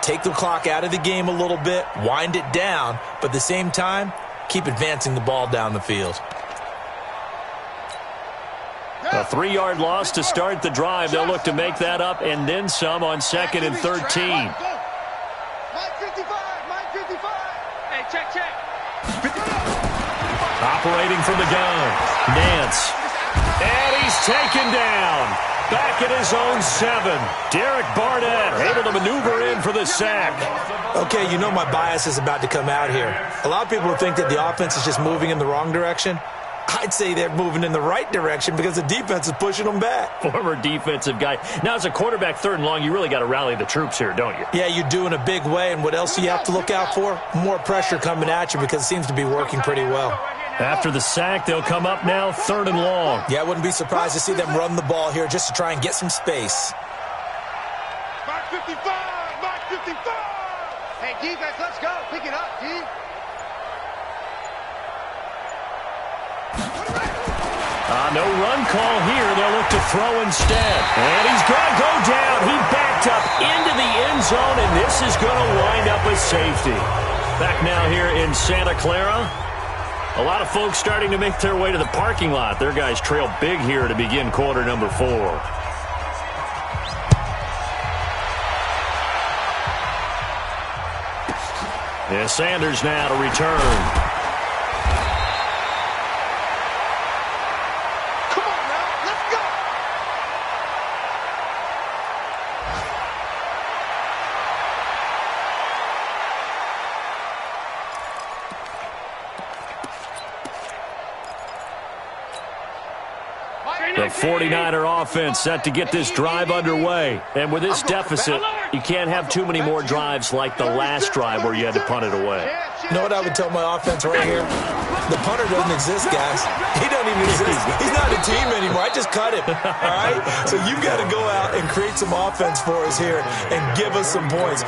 Take the clock out of the game a little bit, wind it down, but at the same time, keep advancing the ball down the field. A 3-yard loss to start the drive. They'll look to make that up and then some on 2nd and 13. Mike 55, Mike 55. Hey, check. Operating from the gun, Nance. And he's taken down. Back at his own 7. Derek Barnett able to maneuver in for the sack. Okay, you know my bias is about to come out here. A lot of people think that the offense is just moving in the wrong direction. I'd say they're moving in the right direction because the defense is pushing them back. Former defensive guy. Now, as a quarterback, 3rd and long, you really got to rally the troops here, don't you? Yeah, you do in a big way. And what else do you have to look out for? More pressure coming at you because it seems to be working pretty well. After the sack, they'll come up now 3rd and long. Yeah, I wouldn't be surprised to see them run the ball here just to try and get some space. Mike 55, Mike 55. Hey, defense, let's go. Pick it up, D. No run call here. They'll look to throw instead. And he's going to go down. He backed up into the end zone, and this is going to wind up a safety. Back now here in Santa Clara. A lot of folks starting to make their way to the parking lot. Their guys trail big here to begin quarter number 4. Yeah, Sanders now to return. The 49er offense set to get this drive underway. And with this deficit, you can't have too many more drives like the last drive where you had to punt it away. You know what I would tell my offense right here? The punter doesn't exist, guys. He doesn't even exist. He's not a team anymore. I just cut him, all right? So you've got to go out and create some offense for us here and give us some points.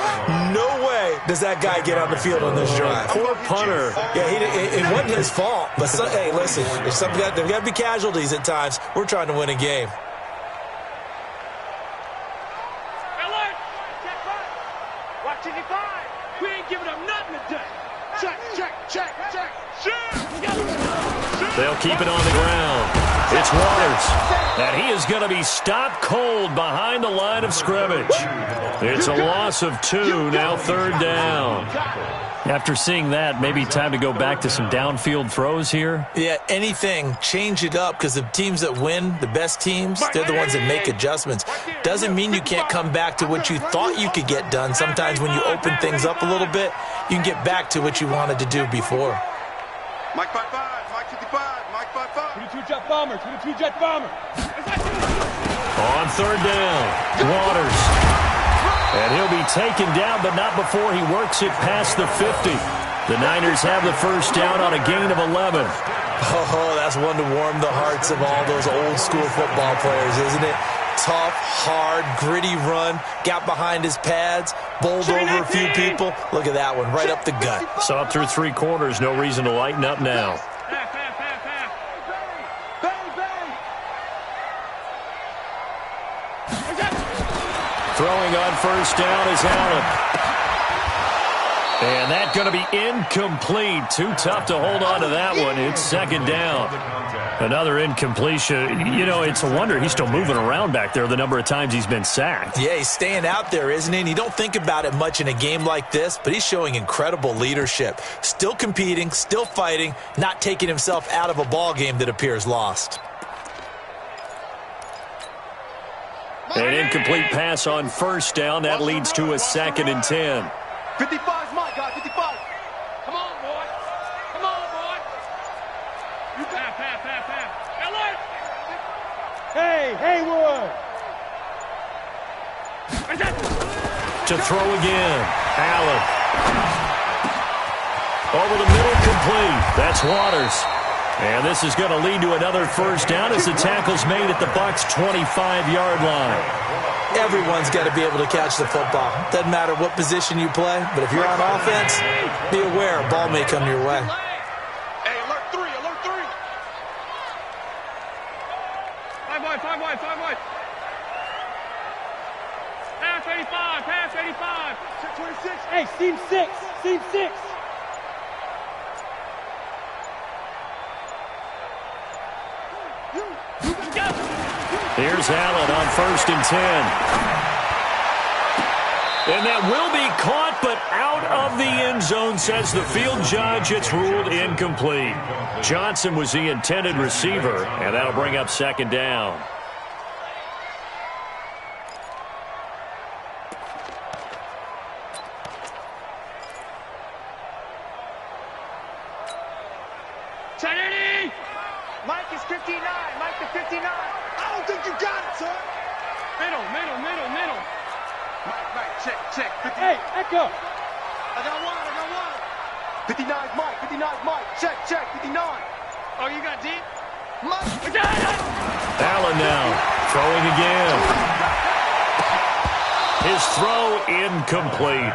No way does that guy get on the field on this drive. Poor punter. Yeah, it wasn't his fault. But, hey, listen, there's got to be casualties at times. We're trying to win a game. Watch 55. We ain't giving up nothing today. Check. They'll keep it on the ground. It's Waters. And he is going to be stopped cold behind the line of scrimmage. It's a loss of 2, now 3rd down. After seeing that, maybe time to go back to some downfield throws here? Yeah, anything. Change it up because the teams that win, the best teams, they're the ones that make adjustments. Doesn't mean you can't come back to what you thought you could get done. Sometimes when you open things up a little bit, you can get back to what you wanted to do before. Mike 55, Mike 55, Mike 55. 22 jet bomber, 22 jet bomber. On 3rd down, Waters. And he'll be taken down, but not before he works it past the 50. The Niners have the first down on a gain of 11. Oh, that's one to warm the hearts of all those old school football players, isn't it? Tough, hard, gritty run, got behind his pads, bowled over a few people. Look at that one, right up the gut. Saw it through 3 quarters, no reason to lighten up now. Throwing on first down is Allen. And that's going to be incomplete. Too tough to hold on to that one. It's 2nd down. Another incompletion. You know, it's a wonder he's still moving around back there the number of times he's been sacked. Yeah, he's staying out there, isn't he? And you don't think about it much in a game like this, but he's showing incredible leadership. Still competing, still fighting, not taking himself out of a ball game that appears lost. An incomplete pass on first down. That leads to a 2nd and 10. 55's my guy, 55. Come on, boy. Come on, boy. You pass. Elliott. Hey, Haywood. To throw again. Allen. Over the middle, complete. That's Waters. And this is going to lead to another first down as the tackle's made at the Bucs' 25-yard line. Everyone's got to be able to catch the football. Doesn't matter what position you play, but if you're on offense, be aware a ball may come your way. Hey, alert 3, alert 3. 5 wide, 5 wide, 5 wide. Pass 85, pass 85. 26. Hey, seam 6, seam 6. Here's Allen on 1st and 10. And that will be caught, but out of the end zone, says the field judge. It's ruled incomplete. Johnson was the intended receiver, and that'll bring up 2nd down. Mike is 59. Mike is 59. I don't think you got it, sir. Middle. Mike, check. 50. Hey, echo. I got one. 59's Mike, 59's Mike. Check, 59. Oh, you got deep? Mike. We got it. Allen now throwing again. His throw incomplete.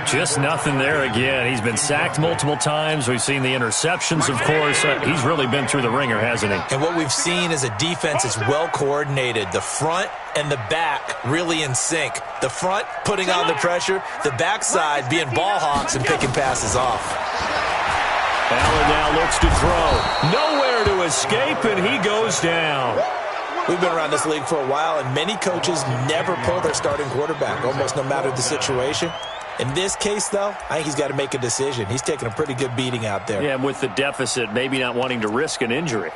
Just nothing there again. He's been sacked multiple times. We've seen the interceptions, of course. He's really been through the ringer, hasn't he? And what we've seen is a defense that's well coordinated. The front and the back really in sync. The front putting on the pressure, the backside being ball hawks and picking passes off. Allen now looks to throw. Nowhere to escape, and he goes down. We've been around this league for a while, and many coaches never pull their starting quarterback, almost no matter the situation. In this case, though, I think he's got to make a decision. He's taking a pretty good beating out there. Yeah, and with the deficit, maybe not wanting to risk an injury.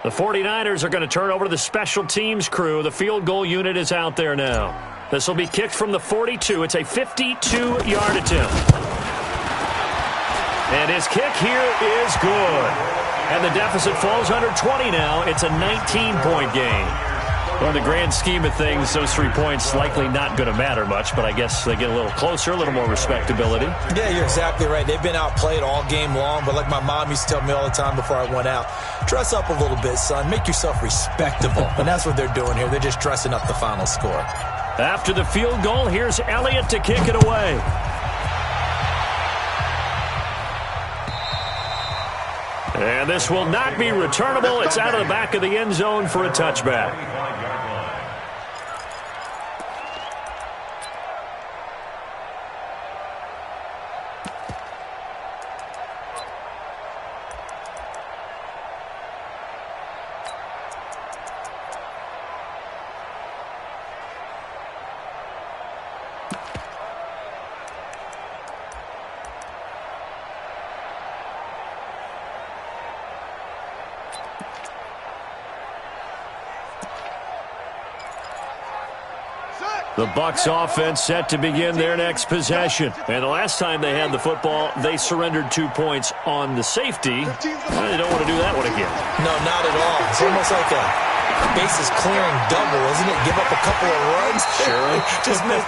The 49ers are going to turn over to the special teams crew. The field goal unit is out there now. This will be kicked from the 42. It's a 52-yard attempt. And his kick here is good. And the deficit falls under 20 now. It's a 19-point game. Well, in the grand scheme of things, those 3 points likely not going to matter much, but I guess they get a little closer, a little more respectability. Yeah, you're exactly right. They've been outplayed all game long, but like my mom used to tell me all the time before I went out, dress up a little bit, son. Make yourself respectable. And that's what they're doing here. They're just dressing up the final score. After the field goal, here's Elliott to kick it away. And this will not be returnable. It's out of the back of the end zone for a touchback. The Bucs offense set to begin their next possession. And the last time they had the football, they surrendered 2 points on the safety. They don't want to do that one again. No, not at all. It's almost like a bases clearing double, isn't it? Give up a couple of runs. Sure.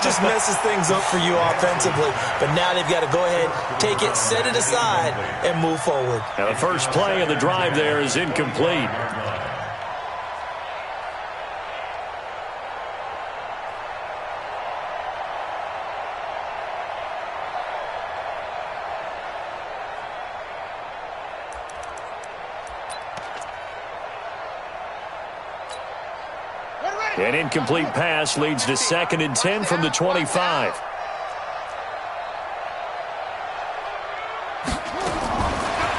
just messes things up for you offensively. But now they've got to go ahead, take it, set it aside, and move forward. Now the first play of the drive there is incomplete. An incomplete pass leads to 2nd and 10 from the 25.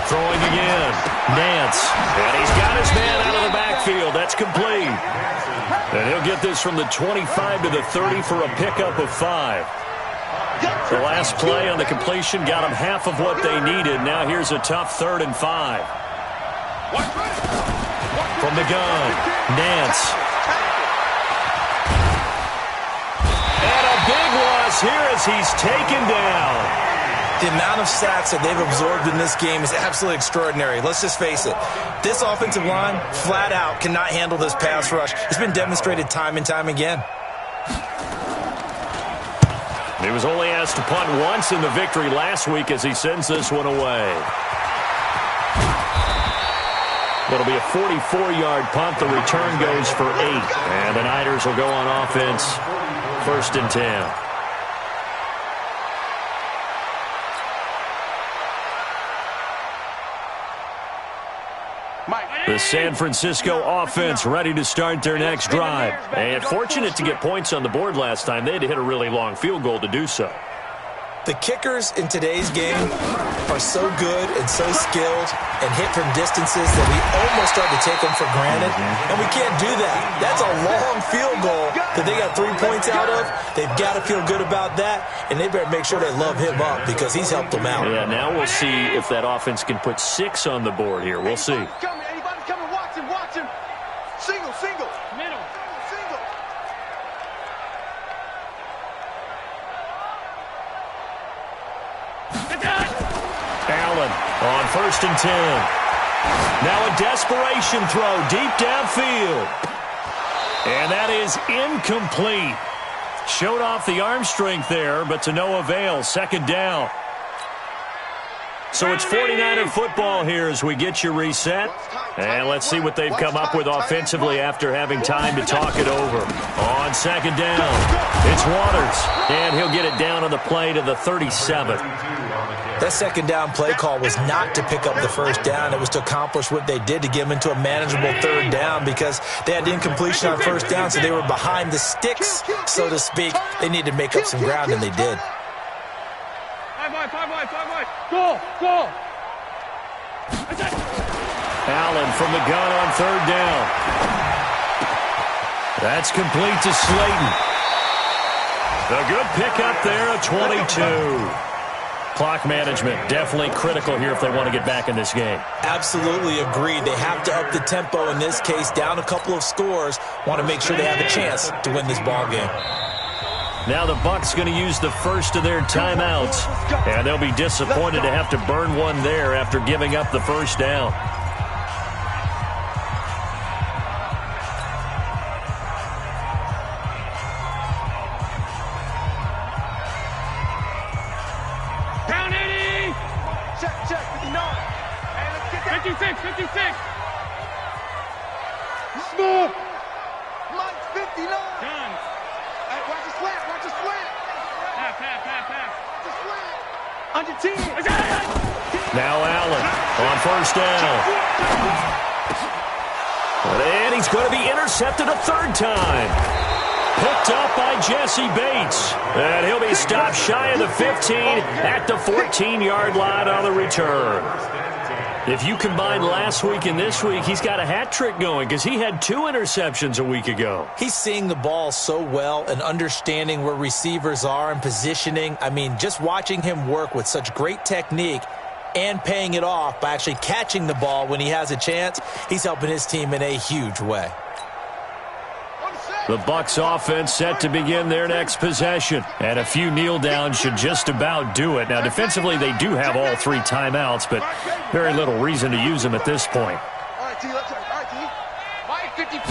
Throwing again. Nance. And he's got his man out of the backfield. That's complete. And he'll get this from the 25 to the 30 for a pickup of 5. The last play on the completion got them half of what they needed. Now here's a tough 3rd and 5. From the gun, Nance. Big loss here as he's taken down. The amount of sacks that they've absorbed in this game is absolutely extraordinary. Let's just face it. This offensive line, flat out, cannot handle this pass rush. It's been demonstrated time and time again. He was only asked to punt once in the victory last week as he sends this one away. It'll be a 44-yard punt. The return goes for 8. And the Niners will go on offense, 1st and 10. The San Francisco offense ready to start their next drive. And fortunate to get points on the board last time. They had to hit a really long field goal to do so. The kickers in today's game are so good and so skilled and hit from distances that we almost start to take them for granted. And we can't do that. That's a long field goal that they got 3 points out of. They've got to feel good about that, and they better make sure they love him up because he's helped them out. Yeah, now we'll see if that offense can put 6 on the board here. We'll see. Anybody coming? Watch him, watch him. Single. Middle. Single. Allen on 1st and 10. Now a desperation throw deep downfield. And that is incomplete. Showed off the arm strength there, but to no avail. 2nd down. So it's 49er football here as we get you reset. And let's see what they've come up with offensively after having time to talk it over. On 2nd down, it's Waters. And he'll get it down on the play to the 37. That 2nd down play call was not to pick up the 1st down. It was to accomplish what they did to get them into a manageable 3rd down because they had incompletion on 1st down, so they were behind the sticks, so to speak. They needed to make up some ground, and they did. 5 wide. Go. Allen from the gun on 3rd down. That's complete to Slayton. The good pickup there at 22. Clock management definitely critical here if they want to get back in this game. Absolutely agreed. They have to up the tempo in this case, down a couple of scores. Want to make sure they have a chance to win this ball game. Now the Bucs going to use the first of their timeouts, and they'll be disappointed to have to burn one there after giving up the 1st down. Down 80. Check, 59. Hey, let's get that. 56. Smooth. Mike, 59. Done. Hey, watch the slant. Pass. Just slant. Under 10. Now Allen on 1st down. And he's going to be intercepted a 3rd time. Picked up by Jesse Bates. And he'll be stopped shy of the 15 at the 14-yard line on the return. If you combine last week and this week, he's got a hat trick going because he had 2 interceptions a week ago. He's seeing the ball so well and understanding where receivers are and positioning. I mean, just watching him work with such great technique and paying it off by actually catching the ball when he has a chance, he's helping his team in a huge way. The Bucs offense set to begin their next possession. And a few kneel downs should just about do it. Now, defensively, they do have all 3 timeouts, but very little reason to use them at this point. All right, T, let's go. All right, T. Mike 55.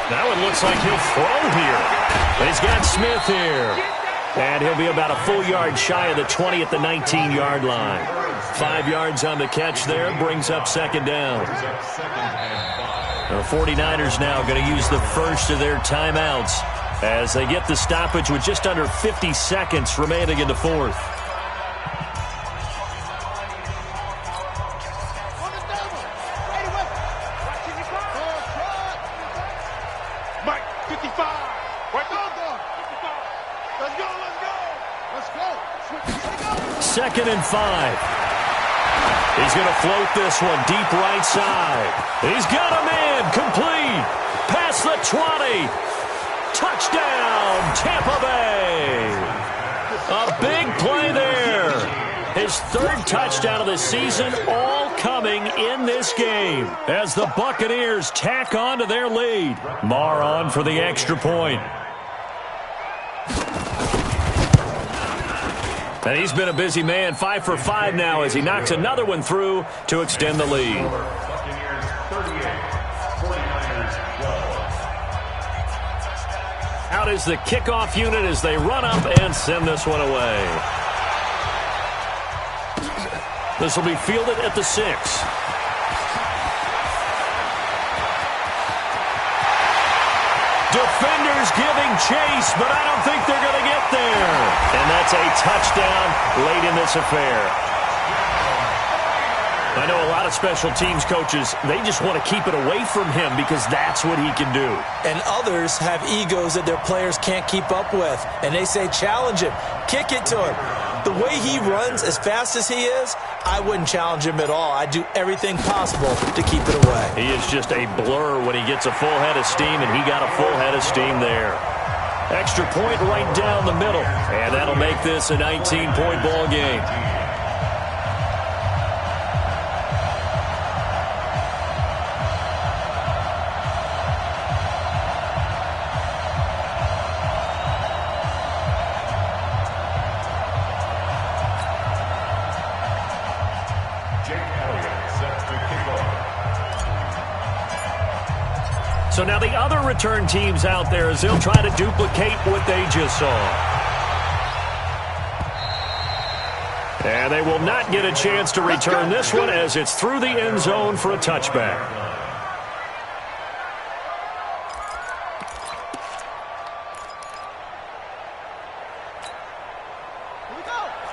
Now it looks like he'll throw here. But he's got Smith here. And he'll be about a full yard shy of the 20 at the 19-yard line. 5 yards on the catch there, brings up 2nd down. The 49ers now going to use the first of their timeouts as they get the stoppage with just under 50 seconds remaining in the 4th. Mike, 55. Let's go. 2nd and 5. He's going to float this one deep right side. He's got him in. Complete. Past the 20. Touchdown, Tampa Bay. A big play there. His 3rd touchdown of the season, all coming in this game as the Buccaneers tack on to their lead. Marr on for the extra point. And he's been a busy man, 5 for 5 now as he knocks another one through to extend the lead. Out out is the kickoff unit as they run up and send this one away. This will be fielded at the 6. Defenders giving chase, but I don't think they're going to get there. And that's a touchdown late in this affair. I know a lot of special teams coaches, they just want to keep it away from him because that's what he can do. And others have egos that their players can't keep up with. And they say, challenge him, kick it to him. The way he runs as fast as he is, I wouldn't challenge him at all. I'd do everything possible to keep it away. He is just a blur when he gets a full head of steam, and he got a full head of steam there. Extra point right down the middle, and that'll make this a 19-point ball game. So now the other return teams out there as they'll try to duplicate what they just saw. And they will not get a chance to return this one as it's through the end zone for a touchback.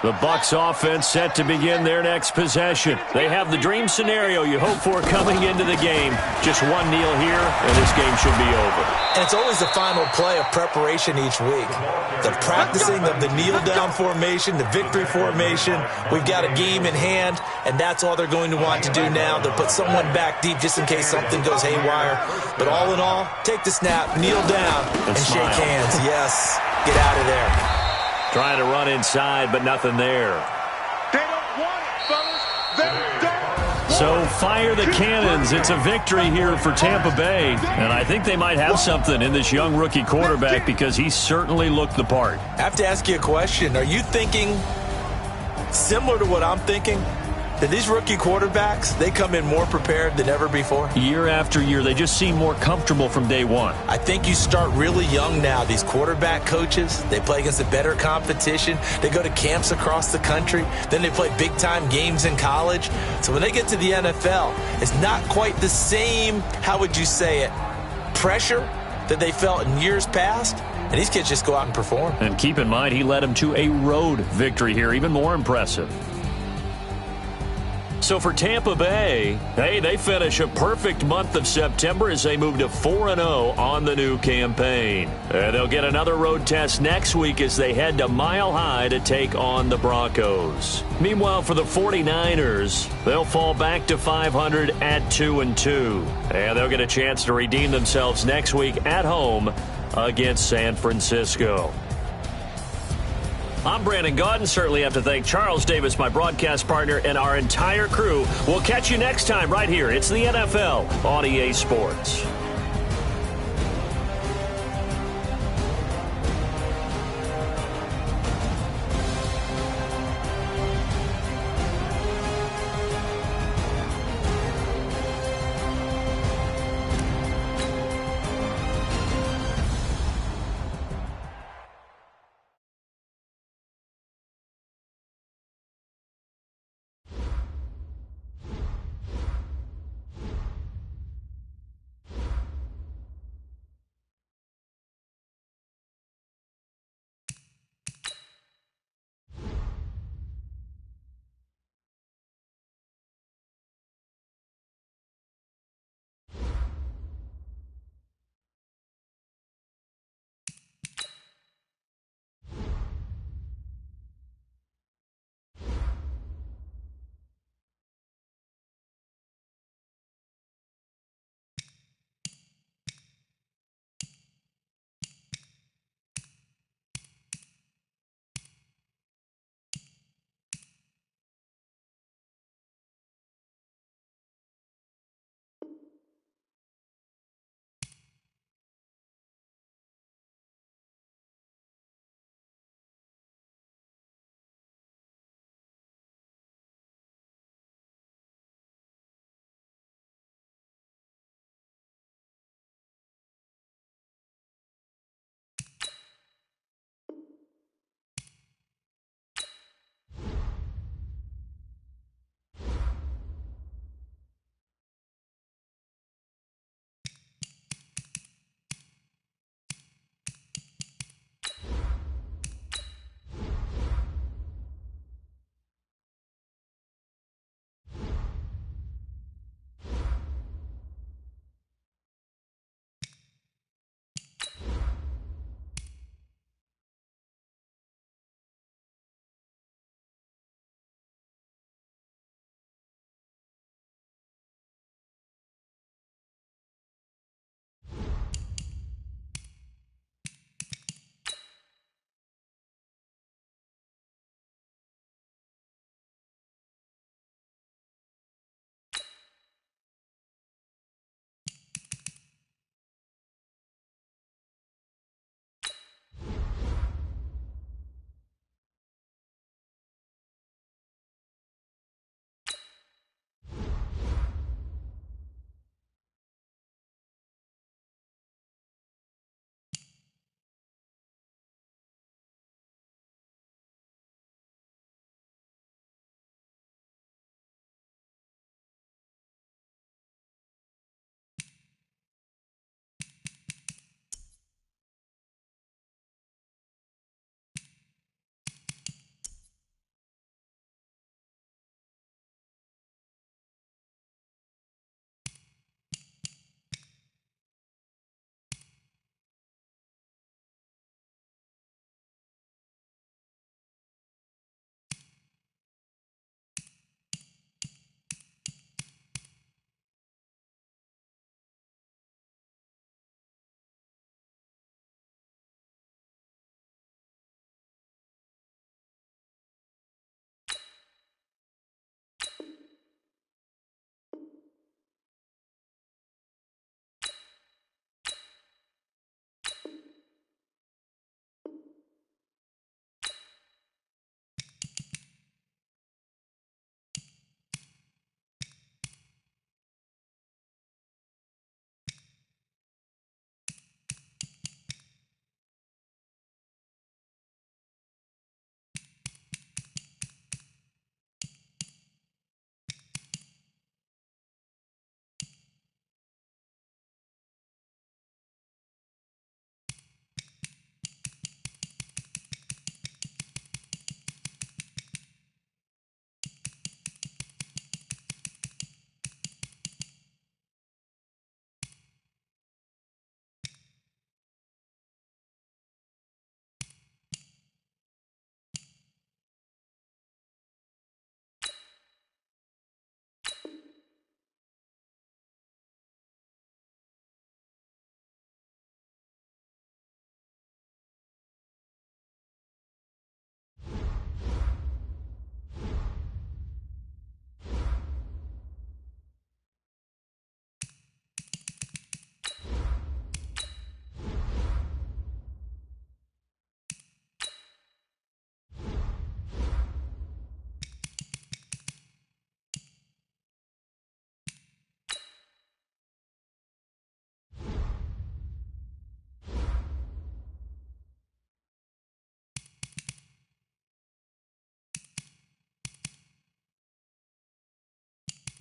The Bucs offense set to begin their next possession. They have the dream scenario you hope for coming into the game. Just one kneel here, and this game should be over. And it's always the final play of preparation each week. The practicing of the kneel-down formation, the victory formation. We've got a game in hand, and that's all they're going to want to do now. They'll put someone back deep just in case something goes haywire. But all in all, take the snap, kneel down, and shake hands. Yes, get out of there. Trying to run inside, but nothing there. They don't want it, fellas. They don't. So fire the cannons. It's a victory here for Tampa Bay. And I think they might have something in this young rookie quarterback because he certainly looked the part. I have to ask you a question. Are you thinking similar to what I'm thinking? That these rookie quarterbacks, they come in more prepared than ever before? Year after year, they just seem more comfortable from day one. I think you start really young now. These quarterback coaches, they play against a better competition. They go to camps across the country. Then they play big-time games in college. So when they get to the NFL, it's not quite the same, how would you say it, pressure that they felt in years past. And these kids just go out and perform. And keep in mind, he led them to a road victory here, even more impressive. So for Tampa Bay, hey, they finish a perfect month of September as they move to 4-0 on the new campaign. And they'll get another road test next week as they head to Mile High to take on the Broncos. Meanwhile, for the 49ers, they'll fall back to 500 at 2-2. And they'll get a chance to redeem themselves next week at home against San Francisco. I'm Brandon Gaudin. Certainly have to thank Charles Davis, my broadcast partner, and our entire crew. We'll catch you next time right here. It's the NFL on EA Sports.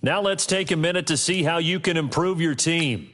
Now let's take a minute to see how you can improve your team.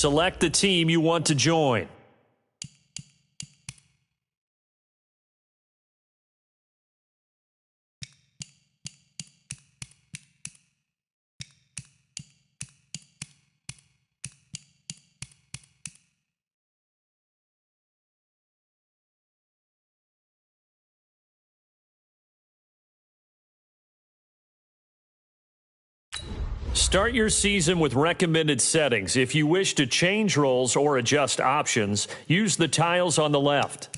Select the team you want to join. Start your season with recommended settings. If you wish to change roles or adjust options, use the tiles on the left.